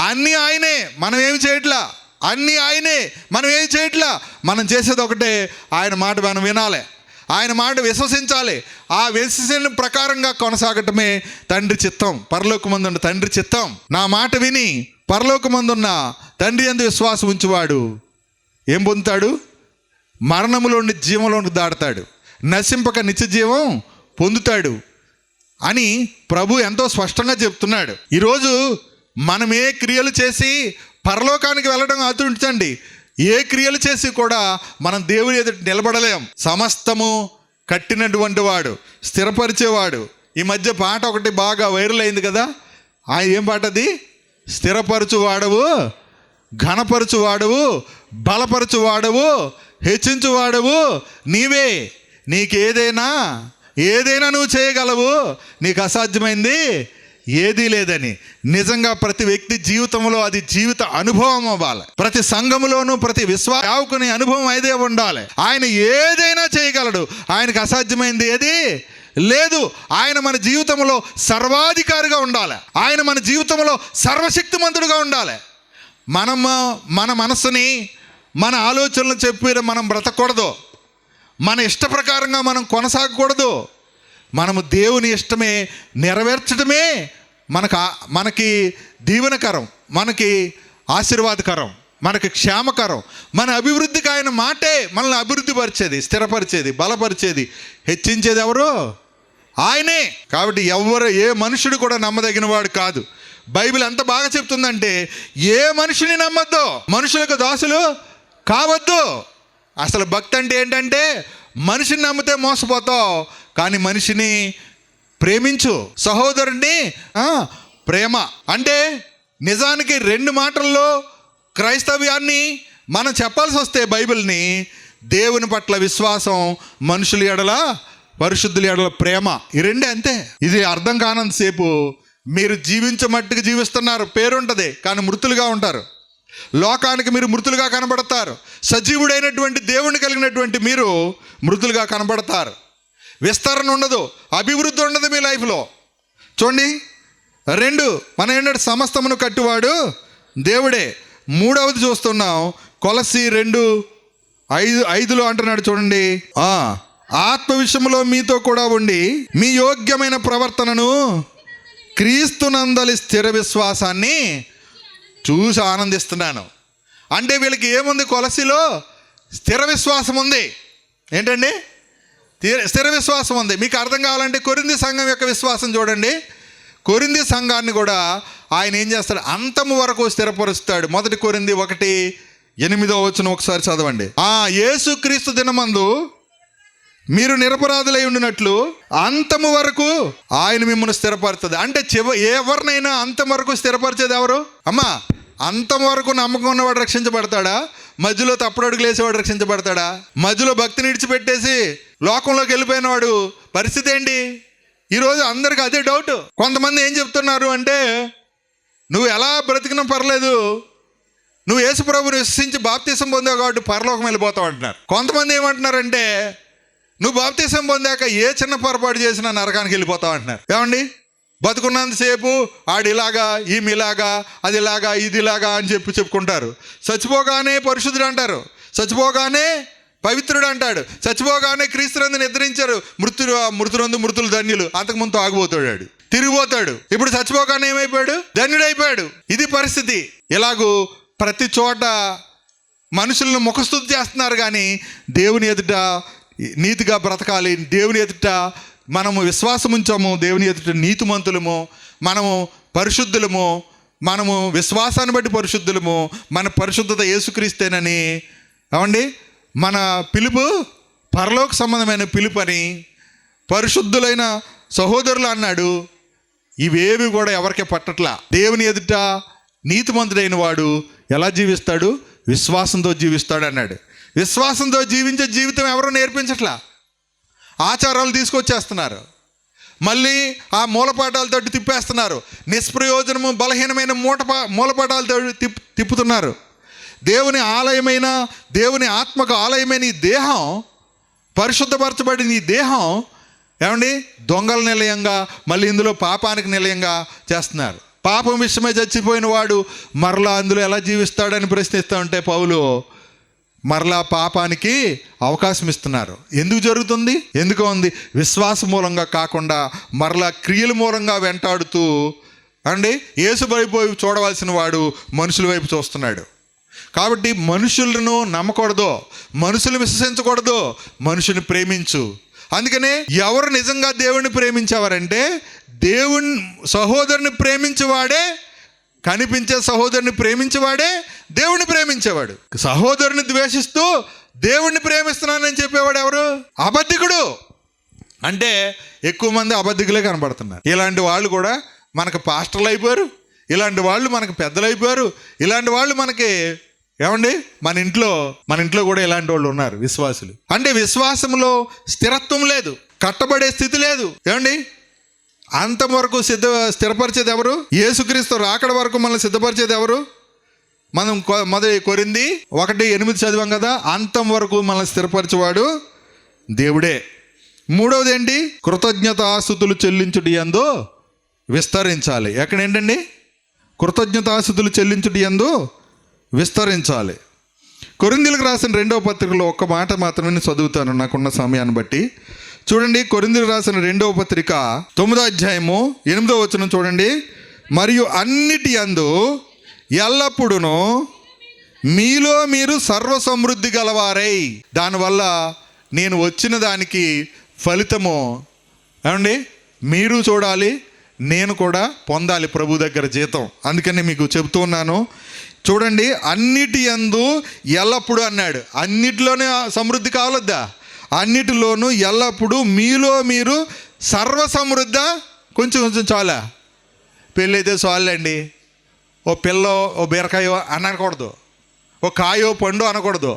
అన్నీ ఆయనే, మనం ఏమి చేయట్లా. అన్నీ ఆయనే, మనం ఏమి చేయట్లా. మనం చేసేది ఒకటే, ఆయన మాట మనం వినాలి, ఆయన మాట విశ్వసించాలి. ఆ విశ్వసన ప్రకారంగా కొనసాగటమే తండ్రి చిత్తం. పరలోకమందున్న తండ్రి చిత్తం. నా మాట విని పరలోకమందున్న తండ్రి యందు విశ్వాసం ఉంచువాడు ఏం పొందుతాడు? మరణములోని జీవంలోనికి దాడతాడు, నశింపక నిత్య జీవం పొందుతాడు అని ప్రభు ఎంతో స్పష్టంగా చెప్తున్నాడు. ఈరోజు మనం ఏ క్రియలు చేసి పరలోకానికి వెళ్ళడం ఆతుంచండి, ఏ క్రియలు చేసి కూడా మనం దేవుని ఎదుట నిలబడలేం. సమస్తము కట్టినటువంటి వాడు, స్థిరపరిచేవాడు. ఈ మధ్య పాట ఒకటి బాగా వైరల్ అయింది కదా, ఏం పాట అది? స్థిరపరచువాడవు, ఘనపరచువాడవు, బలపరచువాడవు, హెచ్చించువాడవు నీవే. ఏదైనా నువ్వు చేయగలవు, నీకు అసాధ్యమైంది ఏదీ లేదని. నిజంగా ప్రతి వ్యక్తి జీవితంలో అది జీవిత అనుభవం అవ్వాలి. ప్రతి సంఘములోనూ ప్రతి విశ్వాసకుని అనుభవం అయితే ఉండాలి. ఆయన ఏదైనా చేయగలడు, ఆయనకు అసాధ్యమైంది ఏది లేదు. ఆయన మన జీవితంలో సర్వాధికారిగా ఉండాలి, ఆయన మన జీవితంలో సర్వశక్తిమంతుడుగా ఉండాలి. మన మనసుని, మన ఆలోచనలు చెప్పి మనం బ్రతకూడదు, మన ఇష్ట ప్రకారంగా మనం కొనసాగకూడదు. మనము దేవుని ఇష్టమే నెరవేర్చడమే మనకి దీవెనకరం, మనకి ఆశీర్వాదకరం, మనకి క్షేమకరం. మన అభివృద్ధికి ఆయన మాటే మనల్ని అభివృద్ధి పరిచేది, స్థిరపరిచేది, బలపరిచేది, హెచ్చించేది ఎవరు? ఆయనే. కాబట్టి ఏ మనుషుడు కూడా నమ్మదగిన వాడు కాదు. బైబిల్ ఎంత బాగా చెప్తుందంటే, ఏ మనిషిని నమ్మద్దు, మనుషులకు దాసులు కావద్దు. అసలు భక్తి అంటే ఏంటంటే, మనిషిని నమ్మితే మోసపోతావు, కానీ మనిషిని ప్రేమించు. సహోదరుణ్ణి ప్రేమ అంటే నిజానికి 2 మాటల్లో క్రైస్తవ్యాన్ని మనం చెప్పాల్సి వస్తే బైబిల్ని, దేవుని పట్ల విశ్వాసం, మనుషుల ఎడల, పరిశుద్ధుల ఎడల ప్రేమ, ఈ 2 అంతే. ఇది అర్థం కానంతసేపు మీరు జీవించమట్టుకు జీవిస్తున్నారు, పేరుంటుంది, కానీ మృతులుగా ఉంటారు. లోకానికి మీరు మృతులుగా కనబడతారు. సజీవుడైనటువంటి దేవుని కలిగినటువంటి మీరు మృతులుగా కనబడతారు. విస్తరణ ఉండదు, అభివృద్ధి ఉండదు మీ లైఫ్లో. చూడండి, 2 మనం ఏంటంటే సమస్తమును కట్టువాడు దేవుడే. 3వది చూస్తున్నాం, కొలస్సీ 2:5 అంటున్నాడు చూడండి, ఆత్మ విషయంలో మీతో కూడా ఉండి మీ యోగ్యమైన ప్రవర్తనను క్రీస్తునందలి స్థిర విశ్వాసాన్ని చూసి ఆనందిస్తున్నాను. అంటే వీళ్ళకి ఏముంది? కొలస్సీలో స్థిర విశ్వాసం ఉంది. ఏంటండి? స్థిర విశ్వాసం ఉంది. మీకు అర్థం కావాలంటే కొరింథీ సంఘం యొక్క విశ్వాసం చూడండి. కొరింథీ సంఘాన్ని కూడా ఆయన ఏం చేస్తాడు? అంతము వరకు స్థిరపరుస్తాడు. 1 కొరింథీ 1:8 ఒకసారి చదవండి. యేసుక్రీస్తు దినమందు మీరు నిరపరాధులై ఉండినట్లు అంతము వరకు ఆయన మిమ్మల్ని స్థిరపరుస్తుంది. అంటే ఎవరినైనా అంతం వరకు స్థిరపరిచేది ఎవరు? అమ్మా, అంతం వరకు నమ్మకం ఉన్నవాడు రక్షించబడతాడా? మధ్యలో తప్పుడడుగులు వేసేవాడు రక్షించబడతాడా? మధ్యలో భక్తిని విడిచిపెట్టేసి లోకంలోకి వెళ్ళిపోయిన వాడు పరిస్థితి ఏంటి? ఈరోజు అందరికీ అదే డౌట్. కొంతమంది ఏం చెప్తున్నారు అంటే, నువ్వు ఎలా బ్రతికినా పర్లేదు, నువ్వు యేసు ప్రభువుని విశ్వసించి బాప్తీసం పొందావు కాబట్టి పరలోకం వెళ్ళిపోతావు అంటున్నారు. కొంతమంది ఏమంటున్నారంటే, నువ్వు బాప్తీసం పొందాక ఏ చిన్న పొరపాటు చేసినా నరకానికి వెళ్ళిపోతావు అంటున్నారు. ఏమండి? బతుకున్నంతసేపు ఆడిలాగా, ఈమెలాగా, అదిలాగా, ఇదిలాగా అని చెప్పుకుంటారు. చచ్చిపోగానే పరిశుద్ధుడు అంటారు, చచ్చిపోగానే పవిత్రుడు అంటాడు, చచ్చిపోగానే క్రీస్తునందు నిద్రించారు, మృతులందు మృతులు ధన్యులు, అంతకుముందు ఆగిపోతాడు, తిరిగిపోతాడు. ఇప్పుడు చచ్చిపోగానే ఏమైపోయాడు? ధన్యుడైపోయాడు. ఇది పరిస్థితి. ఇలాగూ ప్రతి చోట మనుషులను ముఖస్తుతి చేస్తున్నారు, కానీ దేవుని ఎదుట నీతిగా బ్రతకాలి, దేవుని ఎదుట మనము విశ్వాసం ఉంచాము, దేవుని ఎదుట నీతిమంతులము, మనము పరిశుద్ధులము, మనము విశ్వాసాన్ని బట్టి పరిశుద్ధులము, మన పరిశుద్ధత యేసుక్రీస్తేనని. అవండి, మన పిలుపు పరలోక సంబంధమైన పిలుపని, పరిశుద్ధులైన సహోదరులు అన్నాడు. ఇవేవి కూడా ఎవరికే పట్టట్లా. దేవుని ఎదుట నీతిమంతుడైన వాడు ఎలా జీవిస్తాడు? విశ్వాసంతో జీవిస్తాడు అన్నాడు. విశ్వాసంతో జీవించే జీవితం ఎవరో నేర్పించట్లా. ఆచారాలు తీసుకొచ్చేస్తున్నారు, మళ్ళీ ఆ మూలపాఠాలతో తిప్పేస్తున్నారు. నిష్ప్రయోజనము బలహీనమైన మూలపాఠాలతో తిప్పుతున్నారు. దేవుని ఆలయమైన, దేవుని ఆత్మకు ఆలయమైన ఈ దేహం, పరిశుద్ధపరచబడిన ఈ దేహం ఏమండి దొంగల నిలయంగా, మళ్ళీ ఇందులో పాపానికి నిలయంగా చేస్తున్నారు. పాపం విషయమై చచ్చిపోయిన వాడు మరలా అందులో ఎలా జీవిస్తాడని ప్రశ్నిస్తూ ఉంటే పౌలు మరలా పాపానికి అవకాశం ఇస్తున్నారు. ఎందుకు జరుగుతుంది? ఎందుకు ఉంది? విశ్వాస మూలంగా కాకుండా మరలా క్రియల మూలంగా వెంటాడుతూ అండి యేసు వైపు చూడవలసిన వాడు మనుషుల వైపు చూస్తున్నాడు. కాబట్టి మనుషులను నమ్మకూడదు, మనుషులు విశ్వసించకూడదు, మనుషుని ప్రేమించు. అందుకనే ఎవరు నిజంగా దేవుణ్ణి ప్రేమించేవారంటే, దేవుని సహోదరుని ప్రేమించేవాడే, కనిపించే సహోదరుని ప్రేమించేవాడే దేవుణ్ణి ప్రేమించేవాడు. సహోదరుని ద్వేషిస్తూ దేవుణ్ణి ప్రేమిస్తున్నానని చెప్పేవాడు ఎవరు? అబద్ధికుడు. అంటే ఎక్కువ మంది అబద్ధికులే కనబడుతున్నారు. ఇలాంటి వాళ్ళు కూడా మనకు పాస్టర్లు అయిపోయారు, ఇలాంటి వాళ్ళు మనకు పెద్దలు అయిపోయారు, ఇలాంటి వాళ్ళు మనకి ఏమండి మన ఇంట్లో కూడా ఇలాంటి వాళ్ళు ఉన్నారు, విశ్వాసులు. అంటే విశ్వాసంలో స్థిరత్వం లేదు, కట్టబడే స్థితి లేదు. ఏమండి అంతవరకు స్థిరపరిచేది ఎవరు? యేసుక్రీస్తు రాకడ వరకు మనల్ని సిద్ధపరిచేది ఎవరు? మనం మొదటి కొరింథీ 1:8 చదివాం కదా, అంతం వరకు మనల్ని స్థిరపరిచేవాడు దేవుడే. మూడవది ఏంటి? కృతజ్ఞతాస్తుతులు చెల్లించుటి యందు విస్తరించాలి. ఎక్కడ ఏంటండి? కృతజ్ఞతాస్తుతులు చెల్లించుటి యందు విస్తరించాలి. కొరింథీయులకు రాసిన 2వ పత్రికలో ఒక్క మాట మాత్రమే నేను చదువుతాను నాకున్న సమయాన్ని బట్టి. చూడండి, కొరింథీయులకు రాసిన 2వ పత్రిక 9వ అధ్యాయము 8వ వచనం చూడండి. మరియు అన్నిటి యందు ఎల్లప్పుడూ మీలో మీరు సర్వసమృద్ధి గలవారై, దానివల్ల నేను వచ్చిన దానికి ఫలితము ఏమండి మీరు చూడాలి, నేను కూడా పొందాలి ప్రభు దగ్గర జీతం. అందుకని మీకు చెబుతూ ఉన్నాను. చూడండి, అన్నిటి యందు ఎల్లప్పుడూ అన్నాడు. అన్నిటిలోనే సమృద్ధి కావలద్దా? అన్నిటిలోనూ ఎల్లప్పుడూ మీలో మీరు సర్వసమృద్ధ. కొంచెం చాలా, పెళ్ళైతే చాలండి, ఓ పిల్లో ఓ బీరకాయో అనకూడదు, ఓ కాయో పండు అనకూడదు.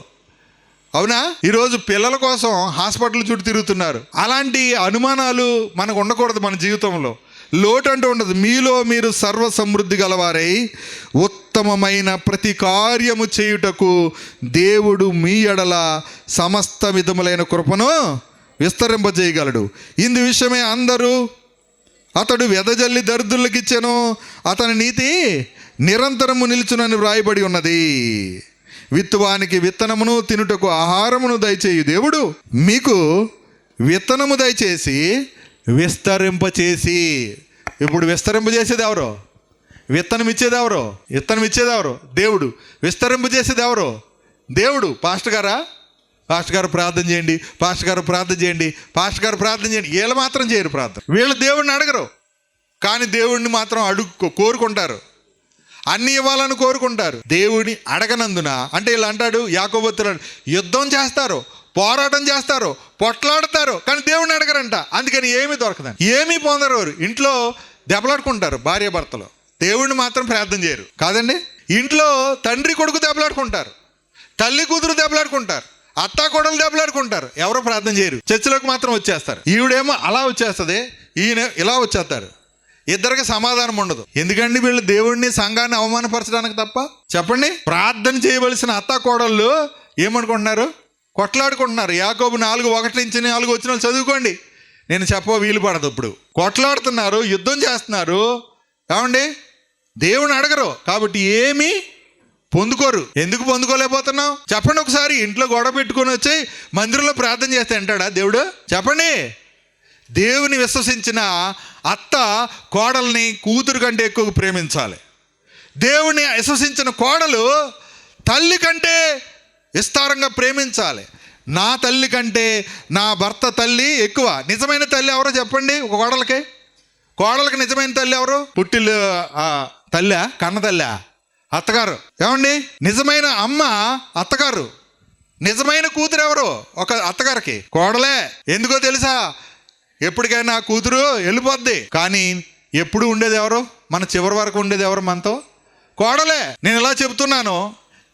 అవునా? ఈరోజు పిల్లల కోసం హాస్పిటల్ చుట్టూ తిరుగుతున్నారు. అలాంటి అనుమానాలు మనకు ఉండకూడదు. మన జీవితంలో లోటు అంటూ ఉండదు. మీలో మీరు సర్వ సమృద్ధి గలవారై ఉత్తమమైన ప్రతి కార్యము చేయుటకు దేవుడు మీ ఎడల సమస్త విధములైన కృపను విస్తరింపజేయగలడు. ఇందు విషయమే అందరూ అతడు వెదజల్లి దరిద్రులకు ఇచ్చెను, అతని నీతి నిరంతరము నిలుచునని వ్రాయబడి ఉన్నది. విత్తువానికి విత్తనమును, తినుటకు ఆహారమును దయచేయు దేవుడు మీకు విత్తనము దయచేసి విస్తరింపచేసి. ఇప్పుడు విస్తరింపజేసేది ఎవరు? విత్తనం ఇచ్చేది ఎవరు? విత్తనం ఇచ్చేది ఎవరు? దేవుడు. విస్తరింపజేసేది ఎవరు? దేవుడు. పాస్టర్ గారు ప్రార్థన చేయండి, పాస్టర్ గారు ప్రార్థన చేయండి, పాస్టర్ గారు ప్రార్థన చేయండి. వీళ్ళు మాత్రం చేయరు ప్రార్థన. వీళ్ళు దేవుడిని అడగరు, కానీ దేవుడిని మాత్రం కోరుకుంటారు, అన్ని ఇవ్వాలని కోరుకుంటారు. దేవుడిని అడగనందున అంటే వీళ్ళు అంటాడు యాకోబు, యుద్ధం చేస్తారు, పోరాటం చేస్తారు, పొట్లాడతారు, కానీ దేవుడిని అడగరంట. అందుకని ఏమీ దొరకదండి, ఏమీ పొందరు. వారు ఇంట్లో దెబ్బలాడుకుంటారు భార్య భర్తలు, దేవుడిని మాత్రం ప్రార్థన చేయరు కాదండి. ఇంట్లో తండ్రి కొడుకు దెబ్బలాడుకుంటారు, తల్లి కూతురు దెబ్బలాడుకుంటారు, అత్తా కొడలు దెబ్బలాడుకుంటారు, ఎవరో ప్రార్థన చేయరు. చర్చిలోకి మాత్రం వచ్చేస్తారు. ఈవిడేమో అలా వచ్చేస్తుంది, ఈయన ఇలా వచ్చేస్తారు. ఇద్దరికి సమాధానం ఉండదు. ఎందుకండి? వీళ్ళు దేవుడిని సంఘాన్ని అవమానపరచడానికి తప్ప. చెప్పండి, ప్రార్థన చేయవలసిన అత్తా కోడళ్ళు ఏమనుకుంటున్నారు? కొట్లాడుకుంటున్నారు. యాకోబు 4:1-4 వచ్చిన చదువుకోండి, నేను వీలు పడదు. ఇప్పుడు కొట్లాడుతున్నారు, యుద్ధం చేస్తున్నారు. ఏమండి? దేవుని అడగరు, కాబట్టి ఏమీ పొందుకోరు. ఎందుకు పొందుకోలేకపోతున్నావు చెప్పండి ఒకసారి. ఇంట్లో గొడవ పెట్టుకొని వచ్చి మందిరంలో ప్రార్థన చేస్తే అంటాడా దేవుడు? చెప్పండి. దేవుని విశ్వసించిన అత్త కోడల్ని కూతురు కంటే ఎక్కువ ప్రేమించాలి. దేవుని విశ్వసించిన కోడలు తల్లి కంటే విస్తారంగా ప్రేమించాలి. నా తల్లి కంటే నా భర్త తల్లి ఎక్కువ. నిజమైన తల్లి ఎవరో చెప్పండి? ఒక కోడలకి నిజమైన తల్లి ఎవరు? పుట్టిల్లు తల్లి, కన్న తల్లి, అత్తగారు. ఏమండి? నిజమైన అమ్మ అత్తగారు, నిజమైన కూతురు ఎవరు? ఒక అత్తగారికి కోడలే. ఎందుకో తెలుసా? ఎప్పటికైనా కూతురు వెళ్ళిపోద్ది, కానీ ఎప్పుడు ఉండేది ఎవరు? మన చివరి వరకు ఉండేది ఎవరు మనతో? కోడలే. నేను ఇలా చెబుతున్నాను,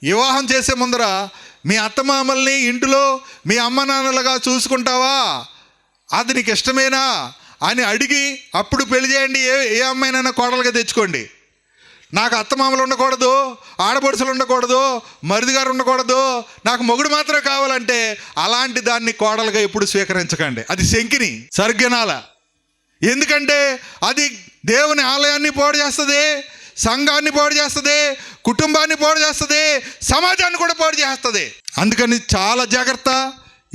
వివాహం చేసే ముందర మీ అత్తమామల్ని ఇంటిలో మీ అమ్మ నాన్నలుగా చూసుకుంటావా, అది నీకు ఇష్టమేనా అని అడిగి అప్పుడు పెళ్లి చేయండి. ఏ అమ్మాయినైనా కోడలుగా తెచ్చుకోండి. నాకు అత్తమామలు ఉండకూడదు, ఆడపడుచులు ఉండకూడదు, మరిదిగారు ఉండకూడదు, నాకు మొగుడు మాత్రం కావాలంటే అలాంటి దాన్ని కోడలుగా ఎప్పుడు స్వీకరించకండి. అది శంకిని సర్గనాల. ఎందుకంటే అది దేవుని ఆలయాన్ని పాడు చేస్తుంది, సంఘాన్ని పాడు చేస్తుంది, కుటుంబాన్ని పాడు చేస్తుంది, సమాజాన్ని కూడా పాడు చేస్తుంది. అందుకని చాలా జాగ్రత్త.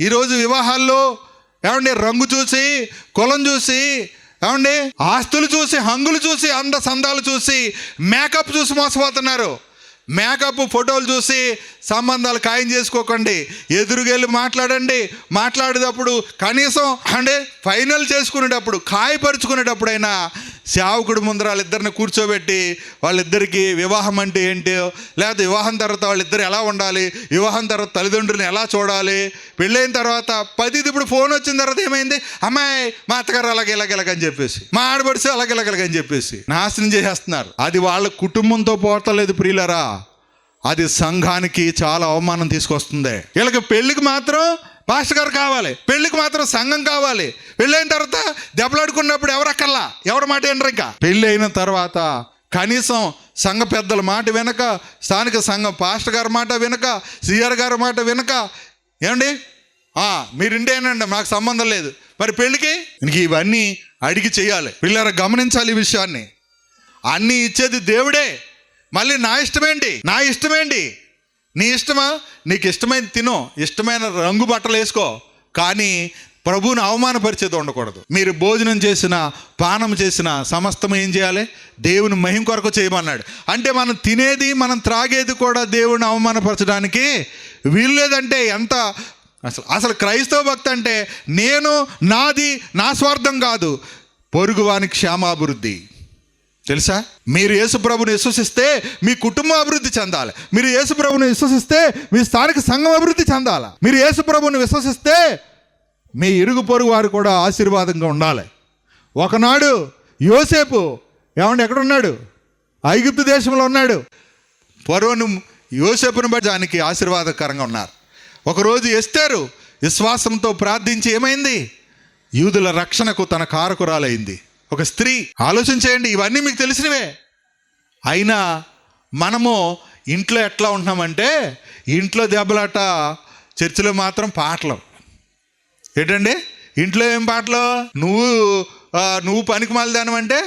ఈరోజు వివాహాల్లో ఏమండి రంగు చూసి, కులం చూసి, ఏమండి ఆస్తులు చూసి, హంగులు చూసి, అంద సందాలు చూసి, మేకప్ చూసి మోసపోతున్నారు. మేకప్ ఫోటోలు చూసి సంబంధాలు ఖాయం చేసుకోకండి. ఎదురుగెళ్ళి మాట్లాడండి. మాట్లాడేటప్పుడు కనీసం అంటే ఫైనల్ చేసుకునేటప్పుడు, ఖాయపరుచుకునేటప్పుడైనా సేవకుడు ముందర వాళ్ళిద్దరిని కూర్చోబెట్టి వాళ్ళిద్దరికి వివాహం అంటే ఏంటో, లేకపోతే వివాహం తర్వాత వాళ్ళిద్దరు ఎలా ఉండాలి, వివాహం తర్వాత తల్లిదండ్రులను ఎలా చూడాలి, పెళ్ళైన తర్వాత ఇప్పుడు ఫోన్ వచ్చిన తర్వాత ఏమైంది, అమ్మాయి మా అత్తగారు అలాగెలాగెలాగని చెప్పేసి, మా ఆడపడిసి అలాగెలాగెలాగని చెప్పేసి నాశనం చేసేస్తున్నారు. అది వాళ్ళ కుటుంబంతో పోతలేదు ప్రియులరా, అది సంఘానికి చాలా అవమానం తీసుకొస్తుంది. వీళ్ళకి పెళ్ళికి మాత్రం పాస్టర్ గారు కావాలి, పెళ్ళికి మాత్రం సంఘం కావాలి. పెళ్ళైన తర్వాత దెబ్బలాడుకున్నప్పుడు ఎవరక్కర్లా, ఎవరి మాట వినరు. ఇంకా పెళ్ళి అయిన తర్వాత కనీసం సంఘ పెద్దల మాట వినక, స్థానిక సంఘం పాస్టర్ గారి మాట వినక, సిఆర్ గారి మాట వినక, ఏమండి మీరిండేనండి మాకు సంబంధం లేదు, మరి పెళ్ళికి ఇంక ఇవన్నీ అడిగి చేయాలి. పిల్లలు గమనించాలి ఈ విషయాన్ని. అన్నీ ఇచ్చేది దేవుడే. మళ్ళీ నా ఇష్టమేంటి, నీ ఇష్టమా? నీకు ఇష్టమైన తినో, ఇష్టమైన రంగు బట్టలు వేసుకో, కానీ ప్రభువుని అవమానపరిచేది ఉండకూడదు. మీరు భోజనం చేసిన, పానం చేసిన సమస్తం ఏం చేయాలి? దేవుని మహిమ కొరకు చేయమన్నాడు. అంటే మనం తినేది, మనం త్రాగేది కూడా దేవుని అవమానపరచడానికి వీలు లేదంటే ఎంత అసలు క్రైస్తవ భక్తి అంటే నేను, నాది, నా స్వార్థం కాదు, పొరుగువానికి క్షేమాభివృద్ధి. తెలుసా? మీరు యేసుప్రభుని విశ్వసిస్తే మీ కుటుంబం అభివృద్ధి చెందాలి. మీరు యేసుప్రభుని విశ్వసిస్తే మీ స్థానిక సంఘం అభివృద్ధి చెందాలి. మీరు యేసుప్రభుని విశ్వసిస్తే మీ ఇరుగు పొరుగు వారు కూడా ఆశీర్వాదంగా ఉండాలి. ఒకనాడు యోసేపు ఎక్కడున్నాడు? ఐగుప్తు దేశంలో ఉన్నాడు. ఫరోను యోసేపుని బట్టి దానికి ఆశీర్వాదకరంగా ఉన్నారు. ఒకరోజు ఎస్తేరు విశ్వాసంతో ప్రార్థించి ఏమైంది? యూదుల రక్షణకు తన కారకురాలైంది. ఒక స్త్రీ. ఆలోచించేయండి, ఇవన్నీ మీకు తెలిసినవే. అయినా మనము ఇంట్లో ఎట్లా ఉంటున్నామంటే, ఇంట్లో దెబ్బలాట, చర్చిలో మాత్రం పాటలు. ఏంటండి ఇంట్లో ఏం పాటలు? నువ్వు పనికి మాలిదానివి అంటే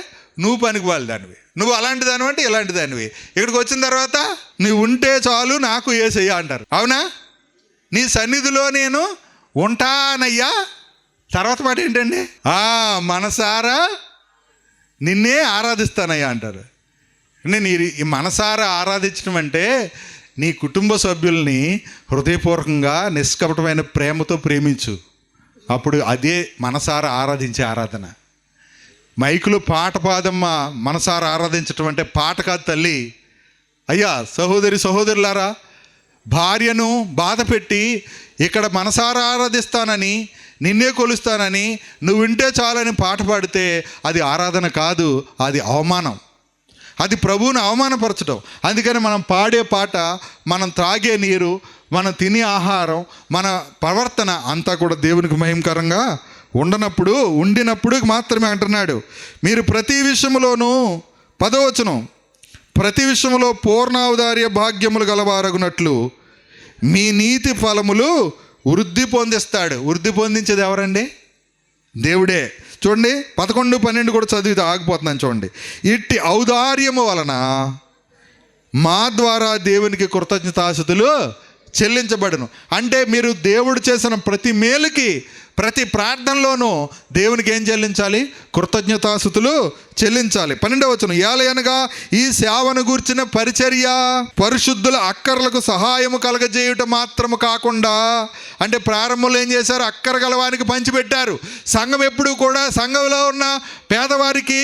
నువ్వు పనికి మాలిదానివి, నువ్వు అలాంటి దానివి అంటే ఇలాంటి దానివి. ఇక్కడికి వచ్చిన తర్వాత నువ్వు ఉంటే చాలు నాకు యేసయ్యా అంటారు. అవునా? నీ సన్నిధిలో నేను ఉంటానయ్యా. తర్వాత మాట ఏంటండి? మనసారా నిన్నే ఆరాధిస్తానయ్యా అంటారు. నేను ఈ మనసారా ఆరాధించడం అంటే నీ కుటుంబ సభ్యుల్ని హృదయపూర్వకంగా నిష్కపటమైన ప్రేమతో ప్రేమించు. అప్పుడు అదే మనసారా ఆరాధించే ఆరాధన. మైకులో పాట పాదమ్మ మనసారా ఆరాధించటం అంటే పాట కాదు తల్లి. అయ్యా సహోదరులారా, భార్యను బాధ పెట్టి ఇక్కడ మనసారా ఆరాధిస్తానని, నిన్నే కొలుస్తానని, నువ్వు వింటే చాలని పాట పాడితే అది ఆరాధన కాదు, అది అవమానం. అది ప్రభువుని అవమానపరచడం. అందుకని మనం పాడే పాట, మనం త్రాగే నీరు, మనం తినే ఆహారం, మన ప్రవర్తన అంతా కూడా దేవునికి మహిమకరంగా ఉండినప్పుడు మాత్రమే అంటున్నాడు. మీరు ప్రతి విషయంలోనూ 10వ వచనం, ప్రతి విషయంలో పూర్ణావతార్య భాగ్యములు గలవారగునట్లు మీ నీతి ఫలములు వృద్ధి పొందిస్తాడు. వృద్ధి పొందించేది ఎవరండి? దేవుడే. చూడండి 11, 12 కూడా చదివితే ఆగిపోతున్నాను. చూడండి, ఇట్టి ఔదార్యము వలన మా ద్వారా దేవునికి కృతజ్ఞతాస్తుతులు చెల్లించబడును. అంటే మీరు దేవుడు చేసిన ప్రతి మేలుకి, ప్రతి ప్రార్థనలోనూ దేవునికి ఏం చెల్లించాలి? కృతజ్ఞతాస్తుతులు చెల్లించాలి. 12వ వచనం, ఏలయనగా ఈ సేవను గూర్చిన పరిచర్య పరిశుద్ధుల అక్కర్లకు సహాయము కలగజేయుట మాత్రము కాకుండా, అంటే ప్రారంభంలో ఏం చేశారు? అక్కర గలవానికి పంచిపెట్టారు. సంఘం ఎప్పుడు కూడా సంఘంలో ఉన్న పేదవారికి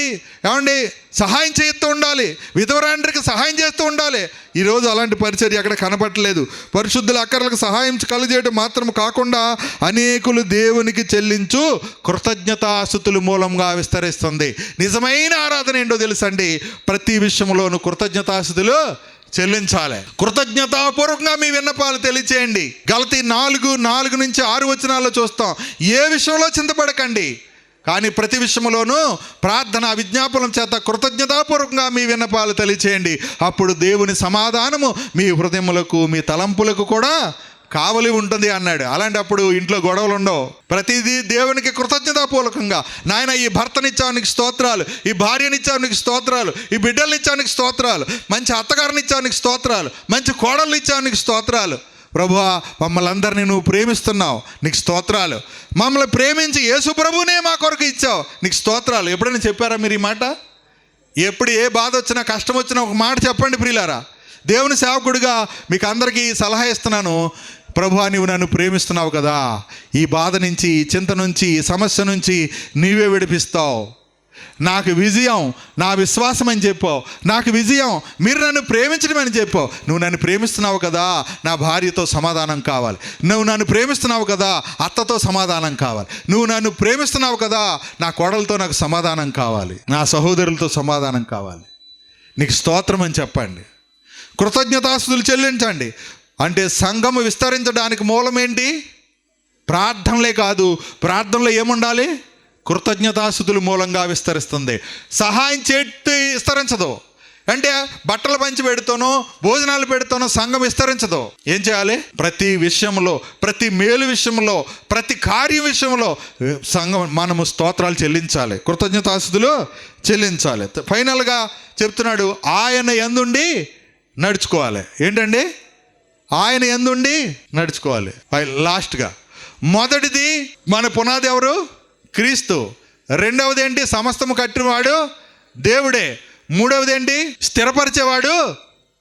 సహాయం చేస్తూ ఉండాలి, విధవరాండ్రికి సహాయం చేస్తూ ఉండాలి. ఈరోజు అలాంటి పరిచర్య ఎక్కడ కనపడలేదు. పరిశుద్ధుల అక్కర్లకు సహాయం కలుగజేయడం మాత్రం కాకుండా అనేకులు దేవునికి చెల్లించు కృతజ్ఞతాస్తుతుల మూలంగా విస్తరిస్తుంది. నిజమైన ఆరాధన ఏంటో తెలుసండి, ప్రతి విషయంలోనూ కృతజ్ఞతాస్తుతులు చెల్లించాలి. కృతజ్ఞతాపూర్వకంగా మీ విన్నపాలు తెలియచేయండి. గలతీ 4:4-6 వచనాల్లో చూస్తాం, ఏ విషయంలో చింతపడకండి, కానీ ప్రతి విషయంలోనూ ప్రార్థన విజ్ఞాపనం చేత కృతజ్ఞతాపూర్వకంగా మీ విన్నపాలు తెలియచేయండి. అప్పుడు దేవుని సమాధానము మీ హృదయములకు మీ తలంపులకు కూడా కావలి ఉంటుంది అన్నాడు. అలాంటప్పుడు ఇంట్లో గొడవలు ఉండవు. ప్రతిదీ దేవునికి కృతజ్ఞతాపూర్వకంగా, నాయన ఈ భర్తనిచ్చావు నీకు స్తోత్రాలు, ఈ భార్యనిచ్చావు నీకు స్తోత్రాలు, ఈ బిడ్డలనిచ్చావు నీకు స్తోత్రాలు, మంచి అత్తగారినిచ్చావు నీకు స్తోత్రాలు, మంచి కోడలు ఇచ్చావు నీకు స్తోత్రాలు. ప్రభువా, మమ్మల్ని అందరినీ నువ్వు ప్రేమిస్తున్నావు, నీకు స్తోత్రాలు. మమ్మల్ని ప్రేమించి యేసు ప్రభువునే మా కొరకు ఇచ్చావు, నీకు స్తోత్రాలు. ఎప్పుడైనా చెప్పారా మీరు ఈ మాట? ఎప్పుడు ఏ బాధ వచ్చినా కష్టం వచ్చినా ఒక మాట చెప్పండి ప్రియులారా. దేవుని సేవకుడిగా మీకు అందరికీ సలహా ఇస్తున్నాను. ప్రభువా, నీవు నన్ను ప్రేమిస్తున్నావు కదా, ఈ బాధ నుంచి, ఈ చింత నుంచి, ఈ సమస్య నుంచి నీవే విడిపిస్తావు. నాకు విజయం నా విశ్వాసం అని చెప్పావు, నాకు విజయం మీరు నన్ను ప్రేమించడం అని చెప్పావు. నువ్వు నన్ను ప్రేమిస్తున్నావు కదా, నా భార్యతో సమాధానం కావాలి. నువ్వు నన్ను ప్రేమిస్తున్నావు కదా, అత్తతో సమాధానం కావాలి. నువ్వు నన్ను ప్రేమిస్తున్నావు కదా, నా కోడలతో నాకు సమాధానం కావాలి, నా సహోదరులతో సమాధానం కావాలి. నీకు స్తోత్రం అని చెప్పండి. కృతజ్ఞతాస్తుతులు చెల్లించండి. అంటే సంఘము విస్తరించడానికి మూలం ఏంటి? ప్రార్థనలే కాదు, ప్రార్థనలో ఏముండాలి? కృతజ్ఞతాస్తుతుల మూలంగా విస్తరిస్తుంది. సహాయం చేతి విస్తరించదు. అంటే బట్టలు పంచి పెడుతానో, భోజనాలు పెడుతానో సంఘం విస్తరించదు. ఏం చేయాలి? ప్రతి విషయంలో, ప్రతి మేలు విషయంలో, ప్రతి కార్యం విషయంలో సంఘం మనము స్తోత్రాలు చెల్లించాలి, కృతజ్ఞతాస్తుతులు చెల్లించాలి. ఫైనల్గా చెప్తున్నాడు, ఆయన యందుండి నడుచుకోవాలి. ఏంటండి? ఆయన యందుండి నడుచుకోవాలి. లాస్ట్గా మొదటిది మన పునాది ఎవరు? క్రీస్తు. రెండవది ఏంటి? సమస్తము కట్టినవాడు దేవుడే. మూడవది ఏంటి? స్థిరపరిచేవాడు,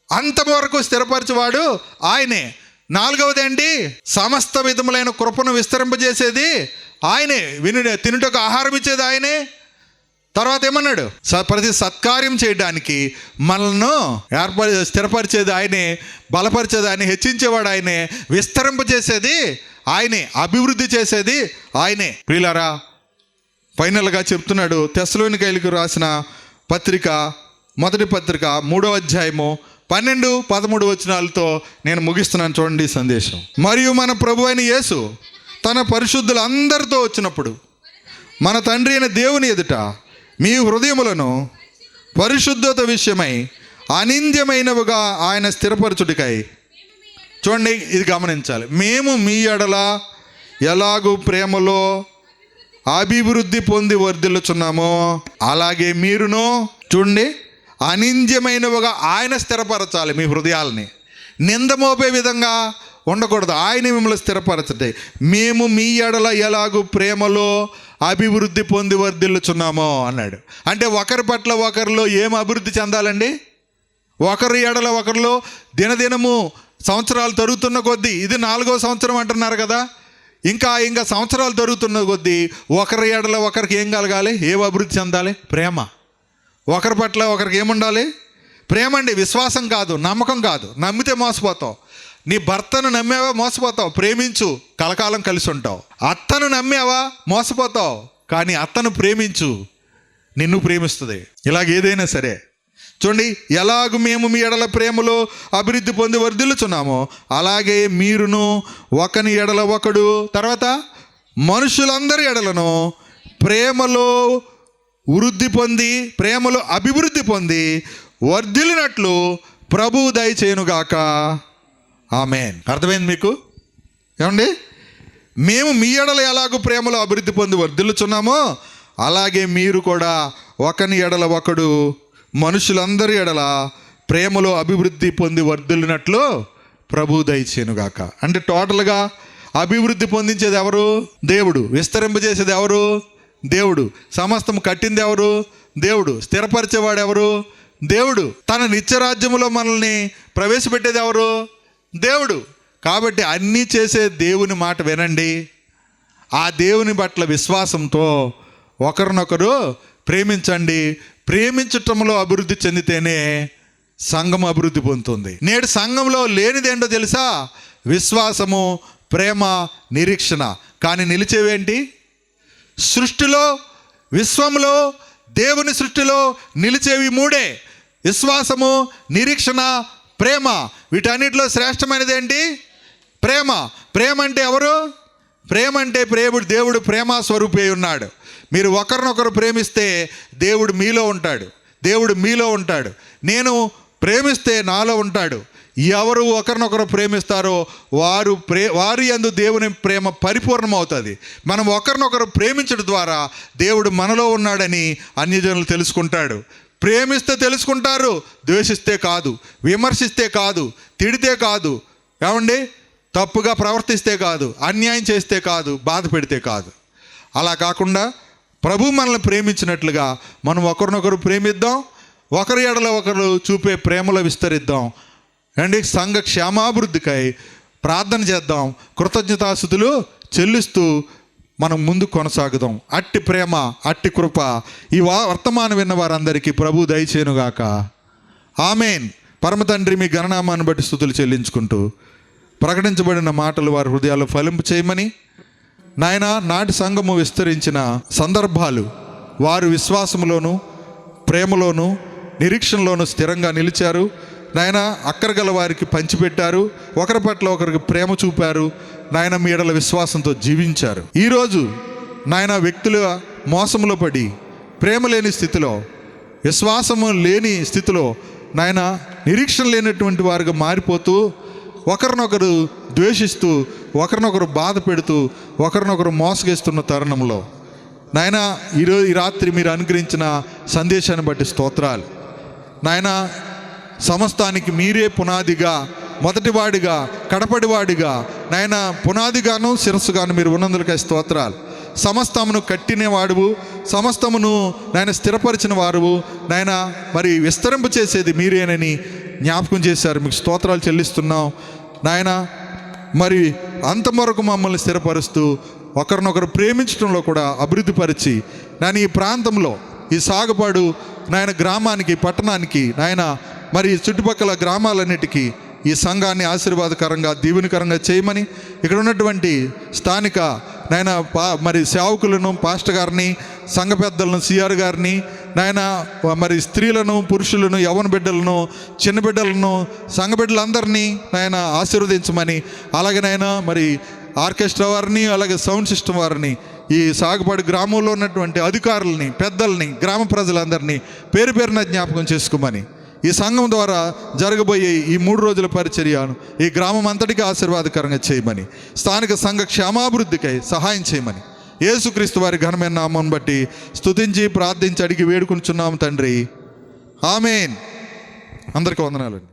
అంతవరకు స్థిరపరిచేవాడు ఆయనే. నాలుగవది ఏంటి? సమస్త విధములైన కృపను విస్తరింపజేసేది ఆయనే. తినుటకు ఆహారం ఇచ్చేది ఆయనే. తర్వాత ఏమన్నాడు? ప్రతి సత్కార్యం చేయడానికి మనల్ని స్థిరపరిచేది ఆయనే, బలపరిచేది ఆయనే, హెచ్చించేవాడు ఆయనే, విస్తరింపజేసేది ఆయనే, అభివృద్ధి చేసేది ఆయనే. ప్రియులారా, ఫైనల్గా చెప్తున్నాడు, తెస్సలోనికైలకు రాసిన పత్రిక, మొదటి పత్రిక 3వ అధ్యాయము 12-13 వచనాలతో నేను ముగిస్తున్నాను. చూడండి ఈ సందేశం. మరియు మన ప్రభు అయిన యేసు తన పరిశుద్ధులందరితో వచ్చినప్పుడు మన తండ్రి అయిన దేవుని ఎదుట మీ హృదయములను పరిశుద్ధత విషయమై అనింద్యమైనవిగా ఆయన స్థిరపరచుటికై. చూడండి, ఇది గమనించాలి. మేము మీ ఎడల ఎలాగూ ప్రేమలో అభివృద్ధి పొంది వర్ధిల్లుచున్నామో అలాగే మీరును, చూడండి, అనింద్యమైనవిగా ఆయన స్థిరపరచాలి. మీ హృదయాల్ని నిందమోపే విధంగా ఉండకూడదు. ఆయన మిమ్మల్ని స్థిరపరచండి. మేము మీ ఎడల ఎలాగూ ప్రేమలో అభివృద్ధి పొంది వర్ధిల్లుచున్నామో అన్నాడు. అంటే ఒకరి పట్ల ఒకరిలో ఏం అభివృద్ధి చెందాలండి? ఒకరి ఎడల ఒకరిలో దినదినము సంవత్సరాలు తరుగుతున్న కొద్దీ, ఇది 4వ సంవత్సరం అంటున్నారు కదా, ఇంకా సంవత్సరాలు జరుగుతున్న కొద్దీ ఒకరి ఎడల ఒకరికి ఏం కలగాలి? ఏం అభివృద్ధి చెందాలి? ప్రేమ. ఒకరి పట్ల ఒకరికి ఏముండాలి? ప్రేమ అండి. విశ్వాసం కాదు, నమ్మకం కాదు. నమ్మితే మోసపోతావు. నీ భర్తను నమ్మావా? మోసపోతావు. ప్రేమించు, కలకాలం కలిసి ఉంటావు. అత్తను నమ్మావా? మోసపోతావు. కానీ అత్తను ప్రేమించు, నిన్ను ప్రేమిస్తుంది. ఇలాగ ఏదైనా సరే. చూడండి, ఎలాగూ మేము మీ ఎడల ప్రేమలో అభివృద్ధి పొంది వర్ధిల్లుచున్నామో అలాగే మీరును ఒకని ఎడల ఒకడు, తర్వాత మనుషులందరి ఎడలను ప్రేమలో వృద్ధి పొంది, ప్రేమలో అభివృద్ధి పొంది వర్ధిల్లినట్లు ప్రభువు దయచేయునుగాక. ఆమేన్. అర్థమైంది మీకు? ఏమండి? మేము మీ ఎడల ఎలాగూ ప్రేమలో అభివృద్ధి పొంది వర్ధిల్లుచున్నామో అలాగే మీరు కూడా ఒకని ఎడల ఒకడు మనుషులందరి ఎడల ప్రేమలో అభివృద్ధి పొంది వర్ధిల్లినట్లు ప్రభువు దయచేయునుగాక. అంటే టోటల్గా అభివృద్ధి పొందించేది ఎవరు? దేవుడు. విస్తరింపజేసేది ఎవరు? దేవుడు. సమస్తం కట్టింది ఎవరు? దేవుడు. స్థిరపరిచేవాడు ఎవరు? దేవుడు. తన నిత్యరాజ్యములో మనల్ని ప్రవేశపెట్టేది ఎవరు? దేవుడు. కాబట్టి అన్నీ చేసే దేవుని మాట వినండి. ఆ దేవుని పట్ల విశ్వాసంతో ఒకరినొకరు ప్రేమించండి. ప్రేమించటంలో అభివృద్ధి చెందితేనే సంఘం అభివృద్ధి పొందుతుంది. నేడు సంఘంలో లేనిదేంటో తెలుసా? విశ్వాసము, ప్రేమ, నిరీక్షణ. కానీ నిలిచేవేంటి? సృష్టిలో, విశ్వంలో, దేవుని సృష్టిలో నిలిచేవి మూడే: విశ్వాసము, నిరీక్షణ, ప్రేమ. వీటన్నిటిలో శ్రేష్టమైనది ఏంటి? ప్రేమ. ప్రేమ అంటే ఎవరు? ప్రేమ అంటే దేవుడు ప్రేమ స్వరూపి ఉన్నాడు. మీరు ఒకరినొకరు ప్రేమిస్తే దేవుడు మీలో ఉంటాడు. దేవుడు మీలో ఉంటాడు. నేను ప్రేమిస్తే నాలో ఉంటాడు. ఎవరు ఒకరినొకరు ప్రేమిస్తారో వారి యందు దేవుని ప్రేమ పరిపూర్ణమవుతుంది. మనం ఒకరినొకరు ప్రేమించడం ద్వారా దేవుడు మనలో ఉన్నాడని అన్యజనులు తెలుసుకుంటాడు. ప్రేమిస్తే తెలుసుకుంటారు, ద్వేషిస్తే కాదు, విమర్శిస్తే కాదు, తిడితే కాదు, ఏమండి, తప్పుగా ప్రవర్తిస్తే కాదు, అన్యాయం చేస్తే కాదు, బాధ పెడితే కాదు. అలా కాకుండా ప్రభు మనల్ని ప్రేమించినట్లుగా మనం ఒకరినొకరు ప్రేమిద్దాం. ఒకరి ఎడల ఒకరు చూపే ప్రేమలో విస్తరిద్దాం అండి. సంఘ క్షేమాభివృద్ధికై ప్రార్థన చేద్దాం. కృతజ్ఞతాస్తుతులు చెల్లిస్తూ మనం ముందు కొనసాగుదాం. అట్టి ప్రేమ, అట్టి కృప ఈ వర్తమానం విన్న వారందరికీ ప్రభు దయచేయునుగాక. ఆమేన్. పరమ తండ్రి, మీ గణనామాన్ని బట్టి స్తుతులు చెల్లించుకుంటూ ప్రకటించబడిన మాటలు వారి హృదయాల్లో ఫలింపు చేయమని, నాయన, నాటి సంఘము విస్తరించిన సందర్భాలు వారు విశ్వాసంలోను, ప్రేమలోను, నిరీక్షణలోను స్థిరంగా నిలిచారు. నాయన, అక్కరగల వారికి పంచిపెట్టారు. ఒకరి పట్ల ఒకరికి ప్రేమ చూపారు. నాయన, మీ ఎడల విశ్వాసంతో జీవించారు. ఈరోజు నాయన, వ్యక్తుల మోసంలో పడి ప్రేమ లేని స్థితిలో, విశ్వాసము లేని స్థితిలో, నాయన, నిరీక్షణ లేనటువంటి వారుగా మారిపోతూ, ఒకరినొకరు ద్వేషిస్తూ, ఒకరినొకరు బాధ పెడుతూ, ఒకరినొకరు మోసగిస్తున్న తరుణంలో నాయన, ఈ రాత్రి మీరు అనుగ్రహించిన సందేశాన్ని బట్టి స్తోత్రాలు. నాయన, సమస్తానికి మీరే పునాదిగా, మొదటివాడిగా, కడపడివాడిగా, నాయన, పునాదిగాను శిరస్సుగాను మీరు ఉన్నందులకై స్తోత్రాలు. సమస్తమును కట్టిన వాడువు, సమస్తమును నాయన స్థిరపరిచిన వారువు, నాయన, మరి విస్తరింప చేసేది మీరేనని జ్ఞాపకం చేశారు. మీకు స్తోత్రాలు చెల్లిస్తున్నాం నాయన. మరి అంతవరకు మమ్మల్ని స్థిరపరుస్తూ ఒకరినొకరు ప్రేమించడంలో కూడా అభివృద్ధి పరిచి, నాయన, ఈ ప్రాంతంలో, ఈ సాగుపాడు నాయన గ్రామానికి, పట్టణానికి, నాయన, మరి చుట్టుపక్కల గ్రామాలన్నిటికీ ఈ సంఘాన్ని ఆశీర్వాదకరంగా, దీవెనకరంగా చేయమని, ఇక్కడ ఉన్నటువంటి స్థానిక నాయన మరి సేవకులను, పాస్టర్ గారిని, సంఘ పెద్దలను, సిఆర్ గారిని, నాయన, మరి స్త్రీలను, పురుషులను, యవ్వన బిడ్డలను, చిన్న బిడ్డలను, సంఘ బిడ్డలందరినీ నాయన ఆశీర్వదించమని, అలాగే నాయన, మరి ఆర్కెస్ట్రా వారిని, అలాగే సౌండ్ సిస్టమ్ వారిని, ఈ సాగుపాడు గ్రామంలో ఉన్నటువంటి అధికారులని, పెద్దల్ని, గ్రామ ప్రజలందరినీ పేరు పేరున జ్ఞాపకం చేసుకోమని, ఈ సంఘం ద్వారా జరగబోయే ఈ 3 రోజుల పరిచర్యను ఈ గ్రామం అంతటికీ ఆశీర్వాదకరంగా చేయమని, స్థానిక సంఘ క్షేమాభివృద్ధికై సహాయం చేయమని యేసుక్రీస్తు వారి ఘనమైన నామం బట్టి స్తుతించి, ప్రార్థించి, అడిగి వేడుకుంటున్నాము తండ్రి. ఆమేన్. అందరికీ వందనాలండి.